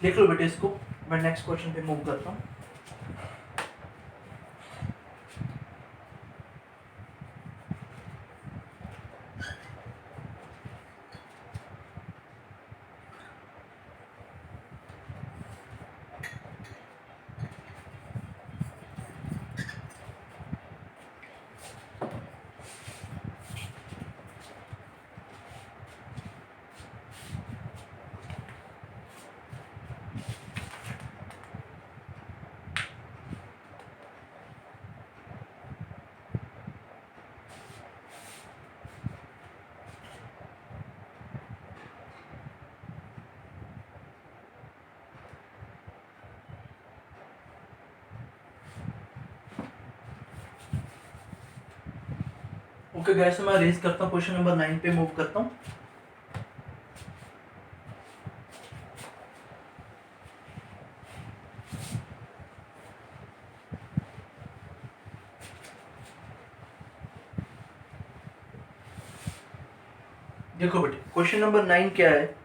लिख लो बेटे इसको, मैं नेक्स्ट क्वेश्चन पे मूव करता हूँ। ओके गाइस, मैं रेज करता हूँ, क्वेश्चन नंबर 9 पे मूव करता हूँ। देखो बेटे क्वेश्चन नंबर 9 क्या है,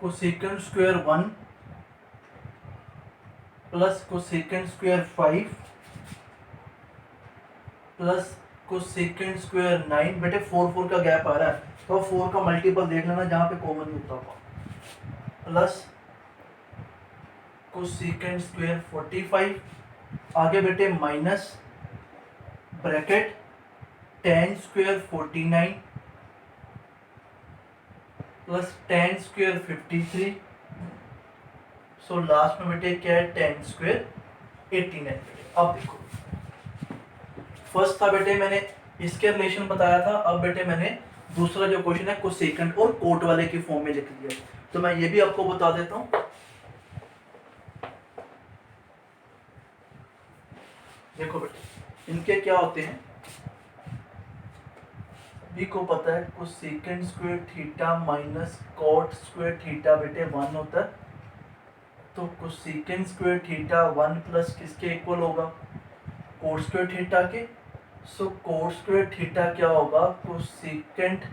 cosecant square 1 plus cosecant square 5 plus cosecant square 9। बेटे 4 का गैप आ रहा है, तो 4 का मल्टीपल देख लेना जहां पे कॉमन होता होगा, प्लस कोसेकंड स्क्वायर 45, आगे बेटे minus bracket tan square 49 plus tan square 53। So last में बेटे क्या है tan स्क्वायर 89। अब देखो फर्स्ट था बेटे मैंने इसके रिलेशन बताया था, अब बेटे मैंने दूसरा जो क्वेश्चन है कोसेकंड और कोट वाले की फॉर्म में लिख दिया, तो मैं ये भी आपको बता देता हूं। देखो बेटे इनके क्या होते हैं, बी को पता है cosecant square theta minus cot square theta बेटे 1 होता है, तो कोसेकंड स्क्वायर थीटा 1 प्लस किसके इक्वल होगा, कोट स्क्वायर थीटा के। सो कोट स्क्वायर थीटा क्या होगा, कोसेकंड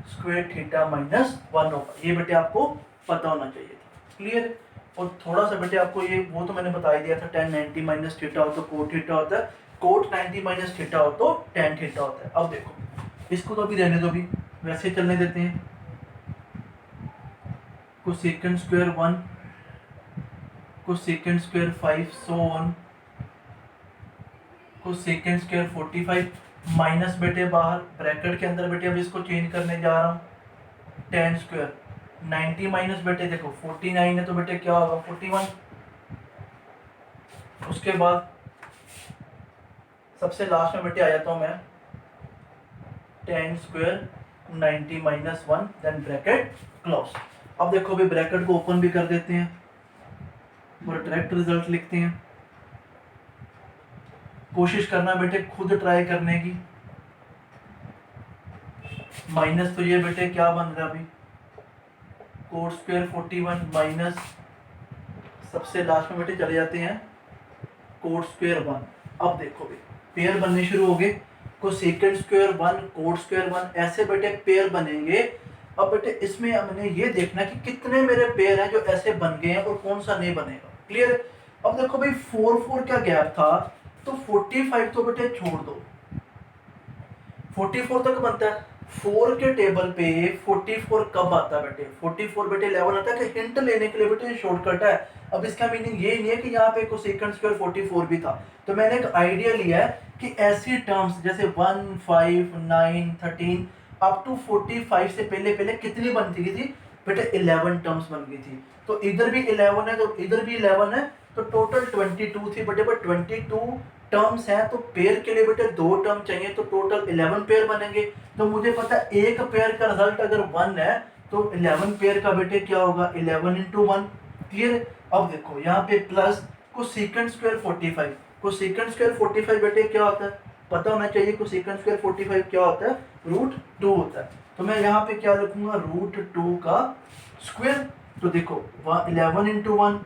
स्क्वायर थीटा माइनस 1 होगा। ये बेटे आपको पता होना चाहिए था। क्लियर? और थोड़ा सा बेटे आपको ये वो तो मैंने बता ही दिया था, tan 90 माइनस थीटा हो तो कोट थीटा होता है, कोट 90 माइनस थीटा हो तो tan थीटा होता है। अब देखो इसको तो अभी रहने दो, भी वैसे चलने देते हैं। Cosecant square 1 cosecant square 5 so on, cosecant square 45 minus बेटे बाहर ब्रैकेट के अंदर बेटे अब इसको चेंज करने जा रहा हूँ, tan स्क्वायर 90 माइनस बेटे देखो 49 है तो बेटे क्या होगा 41। उसके बाद सबसे लास्ट में बेटे आ जाता हूँ मैं, tan square 90 minus 1 then bracket close. अब देखो भी ब्रैकेट को ओपन भी कर देते हैं और डायरेक्ट रिजल्ट लिखते हैं। कोशिश करना बेटे खुद ट्राई करने की। माइनस तो ये बेटे क्या बन रहा है अभी, कोट स्क्वायर 41 माइनस सबसे लास्ट में बेटे चले जाते हैं कोट स्क्वायर 1। अब देखो भी पेयर बनने शुरू हो गए, कोसेकंड स्क्वायर 1 कोट स्क्वायर 1 ऐसे बेटे पेयर बनेंगे। अब बेटे इसमें हमने ये देखना कि कितने मेरे पेयर हैं जो ऐसे बन गए हैं और कौन सा नहीं बनेगा। क्लियर? अब देखो भाई 4 का गैप था, तो 45 तो बेटे छोड़ दो, 44 तक बनता है। 4 के टेबल पे 44 कब आता है बेटे, 44 बेटे 11 आता है कि हिंट लेने के लिए बेटे शॉर्टकट है। अब इसका मीनिंग ये नहीं है कि यहाँ पे कोसेकंड स्क्वायर 44 भी था, तो मैंने एक आइडिया लिया है कि ऐसी टर्म्स जैसे 1 5 9 13 अप टू 45 से पहले पहले कितनी बनती थी बेटे, 11 टर्म्स बन गई थी। तो इधर भी 11 है तो इधर भी 11 है, तो टोटल 22 थी बेटे, बट 22 टर्म्स हैं तो पेयर के लिए बेटे 2 टर्म चाहिए, तो टोटल 11 पेयर बनेंगे। तो मुझे पता है एक पेयर का रिजल्ट अगर 1 है तो 11 पेयर का बेटे क्या होगा 11 इंटू 1। क्लियर। अब देखो यहाँ पे plus cosecant square 45, cosecant square 45 बेटे क्या होता है पता होना चाहिए। कोसेकेंट स्क्वायर 45 क्या होता है √2 होता है। तो मैं यहाँ पे क्या लिखूंगा √2 का स्क्वायर। तो देखो 11 इंटू 1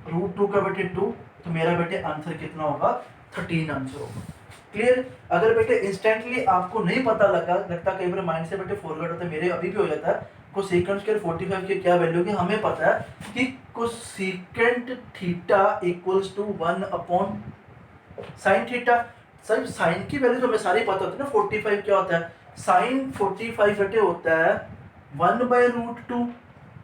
√2 का बेटे 2, तो मेरा बेटे आंसर कितना होगा 13 आंसर होगा। क्लियर। अगर बेटे इंस्टेंटली आपको नहीं पता लगता कई बार माइंड से बेटे फॉरवर्ड होता है, मेरे अभी भी हो जाता है। कोसेकेंट स्क्वायर 45 की क्या वैल्यू है हमें पता है कि cosecant theta equals to 1 upon sine theta. Sir sine की वैल्यू तो हमें सारी पता होती है ना। 45 क्या होता है साइन 45 बेटे होता है 1/√2।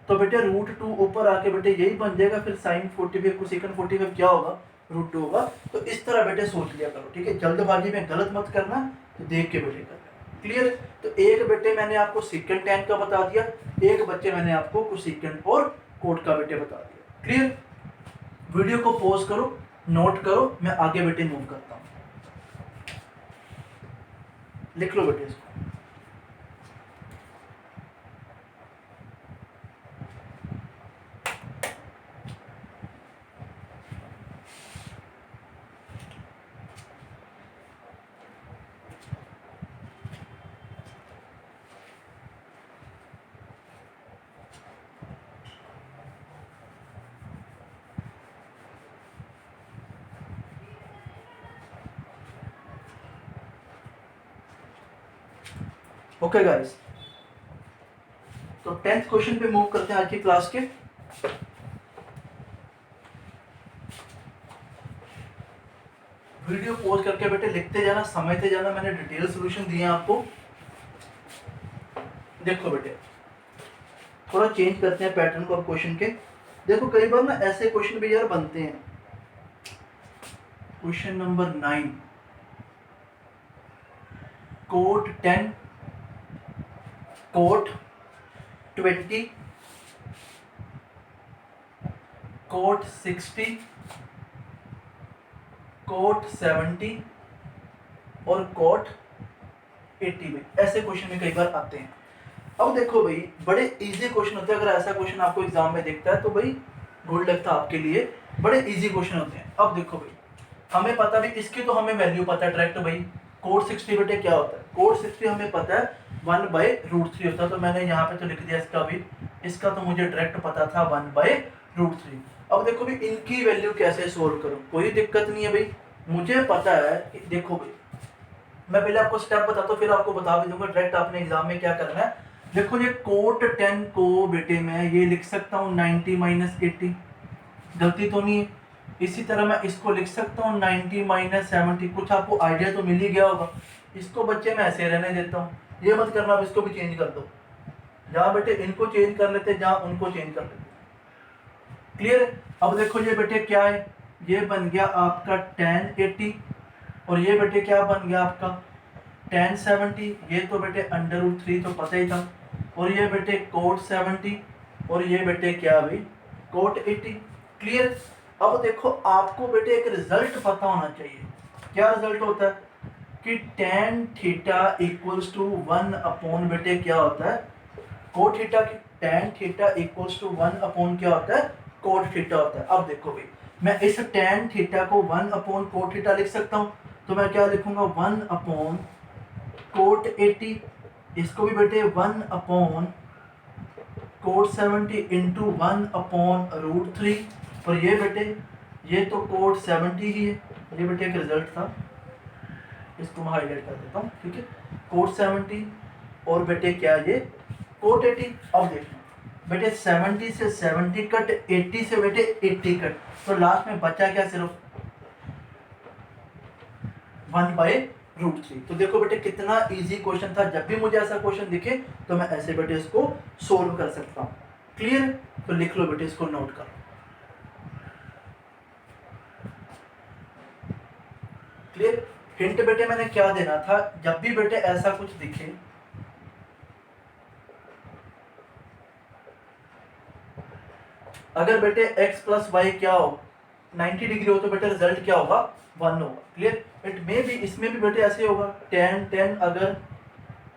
तो बेटे √2 ऊपर आके बेटे यही बन जाएगा, फिर साइन 45 कोसेकेंट 45 क्या होगा √2 होगा। तो इस तरह बेटे सोच लिया करो, ठीक है। जल्दबाजी में गलत मत करना, तो देख के बेटे करना। क्लियर। तो एक बेटे मैंने आपको सेकंड टैन का बता दिया, एक बच्चे मैंने आपको कोसेकेंट और कोट का बेटे बता दिया। क्लियर। वीडियो को पॉज करो, नोट करो, मैं आगे बेटे मूव करता हूँ। लिख लो बेटे इसको। ओके गाइस, तो 10th क्वेश्चन पे मूव करते हैं आज की क्लास के। वीडियो पॉज करके बेटे लिखते जाना, समझते जाना, मैंने डिटेल सॉल्यूशन दिए हैं आपको। देखो बेटे थोड़ा चेंज करते हैं पैटर्न को अब क्वेश्चन के। देखो कई बार ना ऐसे क्वेश्चन भी यार बनते हैं। Question number 9 cot 10 cot 20 cot 60 cot 70 और कोट 80 में ऐसे क्वेश्चन में कई बार आते हैं। अब देखो भाई बड़े इजी क्वेश्चन होते हैं। अगर ऐसा क्वेश्चन आपको एग्जाम में दिखता है तो भाई गुड लगता है आपके लिए, बड़े इजी क्वेश्चन होते हैं। अब देखो भाई हमें पता भी इसकी तो हमें वैल्यू पता है डायरेक्ट भाई। कोट 60 बेटे क्या होता है कोट 60 हमें पता है 1/√3 होता है। तो मैंने यहाँ पे तो लिख दिया इसका भी, इसका तो मुझे डायरेक्ट पता था 1/√3। अब देखो भाई इनकी वैल्यू कैसे सोल्व करूँ, कोई दिक्कत नहीं है भाई। मुझे पता है कि देखो भाई मैं पहले आपको स्टेप बताता हूँ फिर आपको बता भी दूंगा डायरेक्ट आपने एग्जाम में क्या करना है। देखो ये कोट 10 को बेटे मैं ये लिख सकता हूँ 90 - 80, गलती तो नहीं है। इसी तरह मैं इसको लिख सकता हूँ 90 - 70। कुछ आपको आइडिया तो मिल ही गया होगा। इसको बच्चे मैं ऐसे रहने देता हूँ, ये मत करना अब इसको भी चेंज कर दो। जहाँ बेटे इनको चेंज कर लेते जहाँ उनको चेंज कर लेते। क्लियर। अब देखो ये बेटे क्या है, ये बन गया आपका tan 80 और ये बेटे क्या बन गया आपका tan 70। ये तो बेटे √3 तो पता ही था, और ये बेटे कोट 70 और ये बेटे क्या भाई कोट 80। क्लियर। अब देखो आपको बेटे एक रिजल्ट पता होना चाहिए। क्या रिजल्ट होता है कि tan theta equals to 1 upon बेटे क्या होता है कोट थीटा की। tan theta equals to 1 upon क्या होता है कोट थीटा होता है। अब देखो भाई मैं इस tan थीटा को 1 अपॉन कोट थीटा लिख सकता हूँ। तो मैं क्या लिखूंगा 1 अपॉन कोट 80, इसको भी बेटे 1 अपॉन कोट 70 इंटू 1 अपॉन √3। और ये बेटे ये तो कोट 70 ही है, ये बेटे एक रिजल्ट था, इसको मैं हाईलाइट कर देता हूँ, ठीक है। कोट 70 और बेटे क्या ये कोट 80। अब देखो बेटे 70 से 70 कट, 80 से बेटे 80 कट, तो लास्ट में बचा क्या सिर्फ 1/√3। तो देखो बेटे कितना इजी क्वेश्चन था। जब भी मुझे ऐसा क्वेश्चन दिखे तो मैं ऐसे बेटे इसको सोल्व कर सकता हूँ। क्लियर। तो लिख लो बेटे इसको नोट कर। क्लियर। हिंट बेटे मैंने क्या देना था, जब भी बेटे ऐसा कुछ दिखे अगर बेटे x + y क्या हो 90 डिग्री हो तो बेटे रिजल्ट क्या होगा 1 होगा। क्लियर। इट मे भी इसमें भी बेटे ऐसे होगा, tan अगर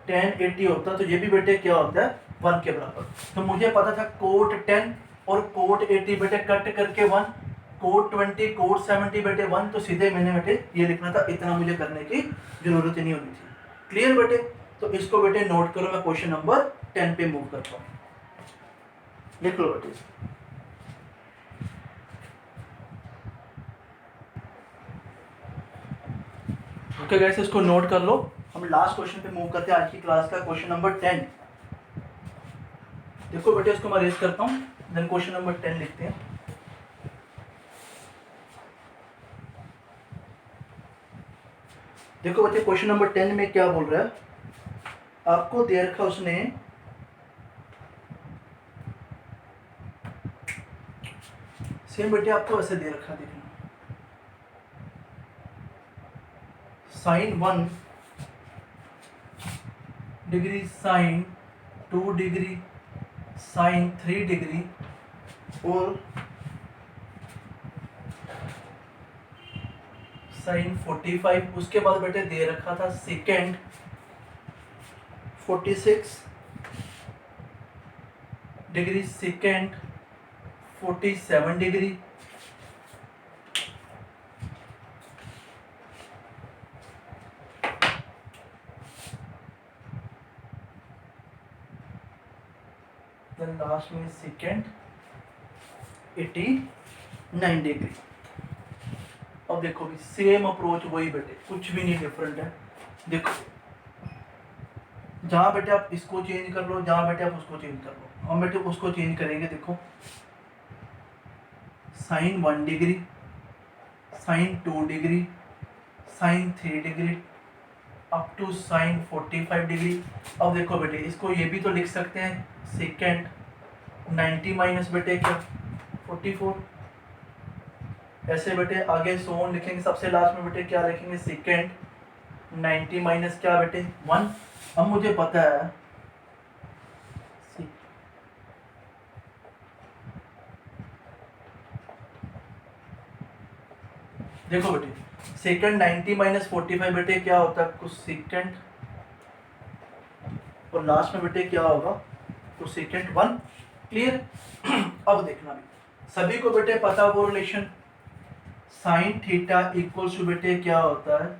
tan 80 होता तो ये भी बेटे क्या होता है 1 के बराबर। तो मुझे पता था कोट 10 और कोट 80 बेटे कट करके 1, कोट 20 कोट 70 बेटे 1, तो सीधे मैंने बेटे ये लिखना था, इतना मुझे करने की जरूरत ही नहीं होनी थी। क्लियर बेटे। तो इसको बेटे नोट करो, मैं क्वेश्चन नंबर 10 पे मूव करता हूँ। लिख लो बेटे। ओके गाइस, इसको नोट कर लो। हम लास्ट क्वेश्चन पे मूव करते हैं आज की क्लास का, क्वेश्चन नंबर 10। देखो बेटे इसको मैं रेज करता हूँ, देन क्वेश्चन नंबर 10 लिखते हैं। देखो बच्चे क्वेश्चन नंबर 10 में क्या बोल रहा है, आपको दे रखा उसने सेम बेटे आपको ऐसे दे रखा, देखना sin 1 degree, sin 2 degree, sin 3 degree और sin 45। उसके बाद बेटे दे रखा था second 46 degree, second 47 degree, then last में सेकेंड 89 डिग्री। अब देखो भी सेम अप्रोच वही बेटे, कुछ भी नहीं डिफरेंट है। देखो जहाँ बेटे आप इसको चेंज कर लो, जहाँ बेटे आप उसको चेंज कर लो। हम बेटे उसको चेंज करेंगे। देखो sin 1 degree, sin 2 degree, sin 3 degree up to sin 45 degree. अब देखो बेटे इसको ये भी तो लिख सकते हैं, सेकेंड 90 माइनस बेटे क्या 44। ऐसे बेटे आगे सोन लिखेंगे, सबसे लास्ट में बेटे क्या लिखेंगे, सेकेंड 90 माइनस क्या बेटे 1। अब मुझे पता है देखो बेटे सेकेंड 90 माइनस 45 बेटे क्या होता है कुछ सेकेंड, और लास्ट में बेटे क्या होगा कुछ सेकेंड 1। क्लियर। अब देखना भी सभी को बेटे पता वो relation sine theta equals to बेटे क्या होता है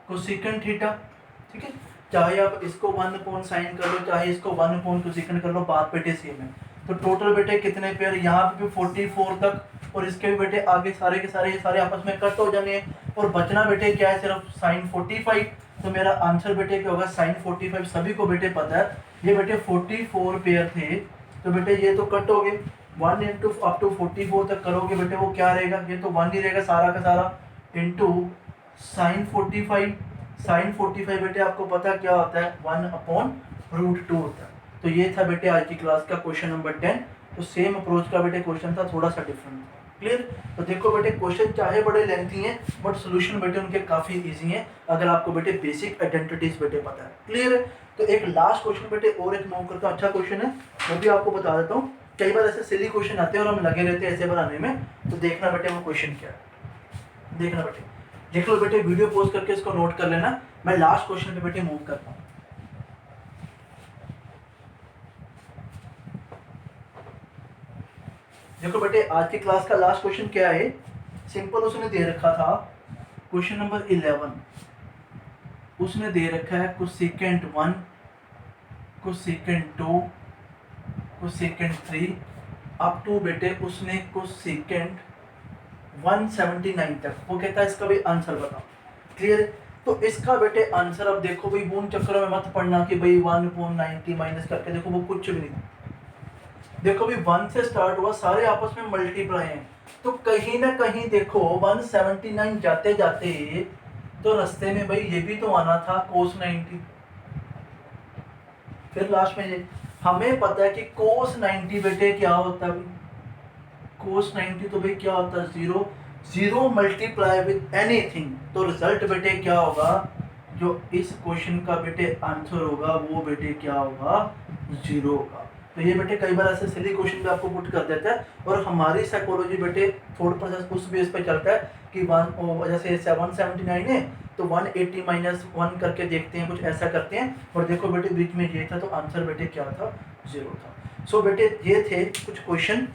कोसेकंड थीटा। ठीक है, चाहे आप इसको 1 साइन कर लो, चाहे इसको 1 कोसेकंड कर लो, बात बेटे सेम है। तो टोटल बेटे कितने पेयर, यहाँ पे भी 44 तक और इसके भी बेटे आगे सारे के सारे आपस में कट हो जाने हैं और बचना बेटे क्या है सिर्फ साइन 45। तो मेरा आंसर बेटे क्या होगा साइन 45। सभी को बेटे पता है ये बेटे 44 पेयर थे, तो बेटे ये तो कट हो गए 1 इंटू अप टू 44 तक करोगे बेटे वो क्या रहेगा, ये तो 1 ही रहेगा सारा का सारा इंटू साइन 45। साइन 45 बेटे आपको पता क्या होता है 1/√2 होता है। तो ये था बेटे आज की क्लास का क्वेश्चन नंबर 10। तो सेम अप्रोच का बेटे क्वेश्चन था, थोड़ा सा डिफरेंट था। क्लियर। तो देखो बेटे क्वेश्चन चाहे बड़े लेंथी हैं बट सोल्यूशन बेटे उनके काफी इजी हैं अगर आपको बेटे बेसिक आइडेंटिटीज बेटे पता है। क्लियर है। तो एक लास्ट क्वेश्चन बेटे और एक मूव करता हूं, अच्छा क्वेश्चन है वो भी आपको बता देता हूँ। कई बार ऐसे सिली क्वेश्चन आते हैं और हम लगे रहते हैं ऐसे बनाने में, तो देखना बेटे वो क्वेश्चन क्या है। देखना बेटे देख लो बेटे, वीडियो पॉज करके इसको नोट कर लेना। मैं लास्ट क्वेश्चन पे बेटे मूव करता हूँ। देखो बेटे आज की क्लास का लास्ट क्वेश्चन क्या है, सिंपल उसने दे रखा था क्वेश्चन नंबर 11। उसने दे रखा है कुछ सेकेंड 1, कुछ सेकेंड 2, कुछ सेकेंड 3 अप टू बेटे उसने कुछ सेकेंड 179 तक। वो कहता है इसका भी आंसर बताओ। क्लियर। तो इसका बेटे आंसर अब देखो भाई, बूंद चक्करों में मत पढ़ना कि भाई 1/90 माइनस करके, देखो वो कुछ भी नहीं। देखो भी 1 से स्टार्ट हुआ, सारे आपस में मल्टीप्लाई हैं, तो कहीं ना कहीं देखो 179 जाते जाते तो रास्ते में भाई ये भी तो आना था कोस 90। फिर लास्ट में ये हमें पता है कि कोस 90 बेटे क्या होता है, कोस 90 तो भाई क्या होता है 0। 0 मल्टीप्लाई विद एनीथिंग, तो रिजल्ट बेटे क्या होगा, जो इस क्वेश्चन का बेटे आंसर होगा वो बेटे क्या होगा 0 होगा। तो ये बेटे कई बार ऐसे सिली क्वेश्चन भी आपको पुट कर देता है, और हमारी साइकोलॉजी बेटे थोड़ा प्रोसेस उस बेस पे चलता है कि जैसे 779 है तो 180 माइनस 1 करके देखते हैं, कुछ ऐसा करते हैं, और देखो बेटे बीच में ये था तो आंसर बेटे क्या था, 0 था। सो बेटे ये थे कुछ क्वेश्चन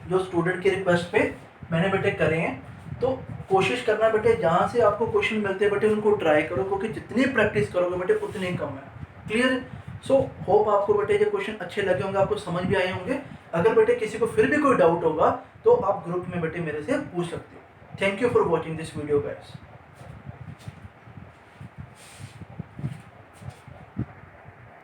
जो स्टूडेंट की रिक्वेस्ट पे मैंने बेटे करे हैं। तो कोशिश करना बेटे जहाँ से आपको क्वेश्चन मिलते हैं बेटे उनको ट्राई करो, क्योंकि जितनी प्रैक्टिस करोगे बेटे उतनी कम है। क्लियर? सो होप आपको बेटे ये क्वेश्चन अच्छे लगे होंगे, आपको समझ भी आए होंगे। अगर बेटे किसी को फिर भी कोई डाउट होगा तो आप ग्रुप में बेटे मेरे से पूछ सकते हो। Thank you for watching this video guys.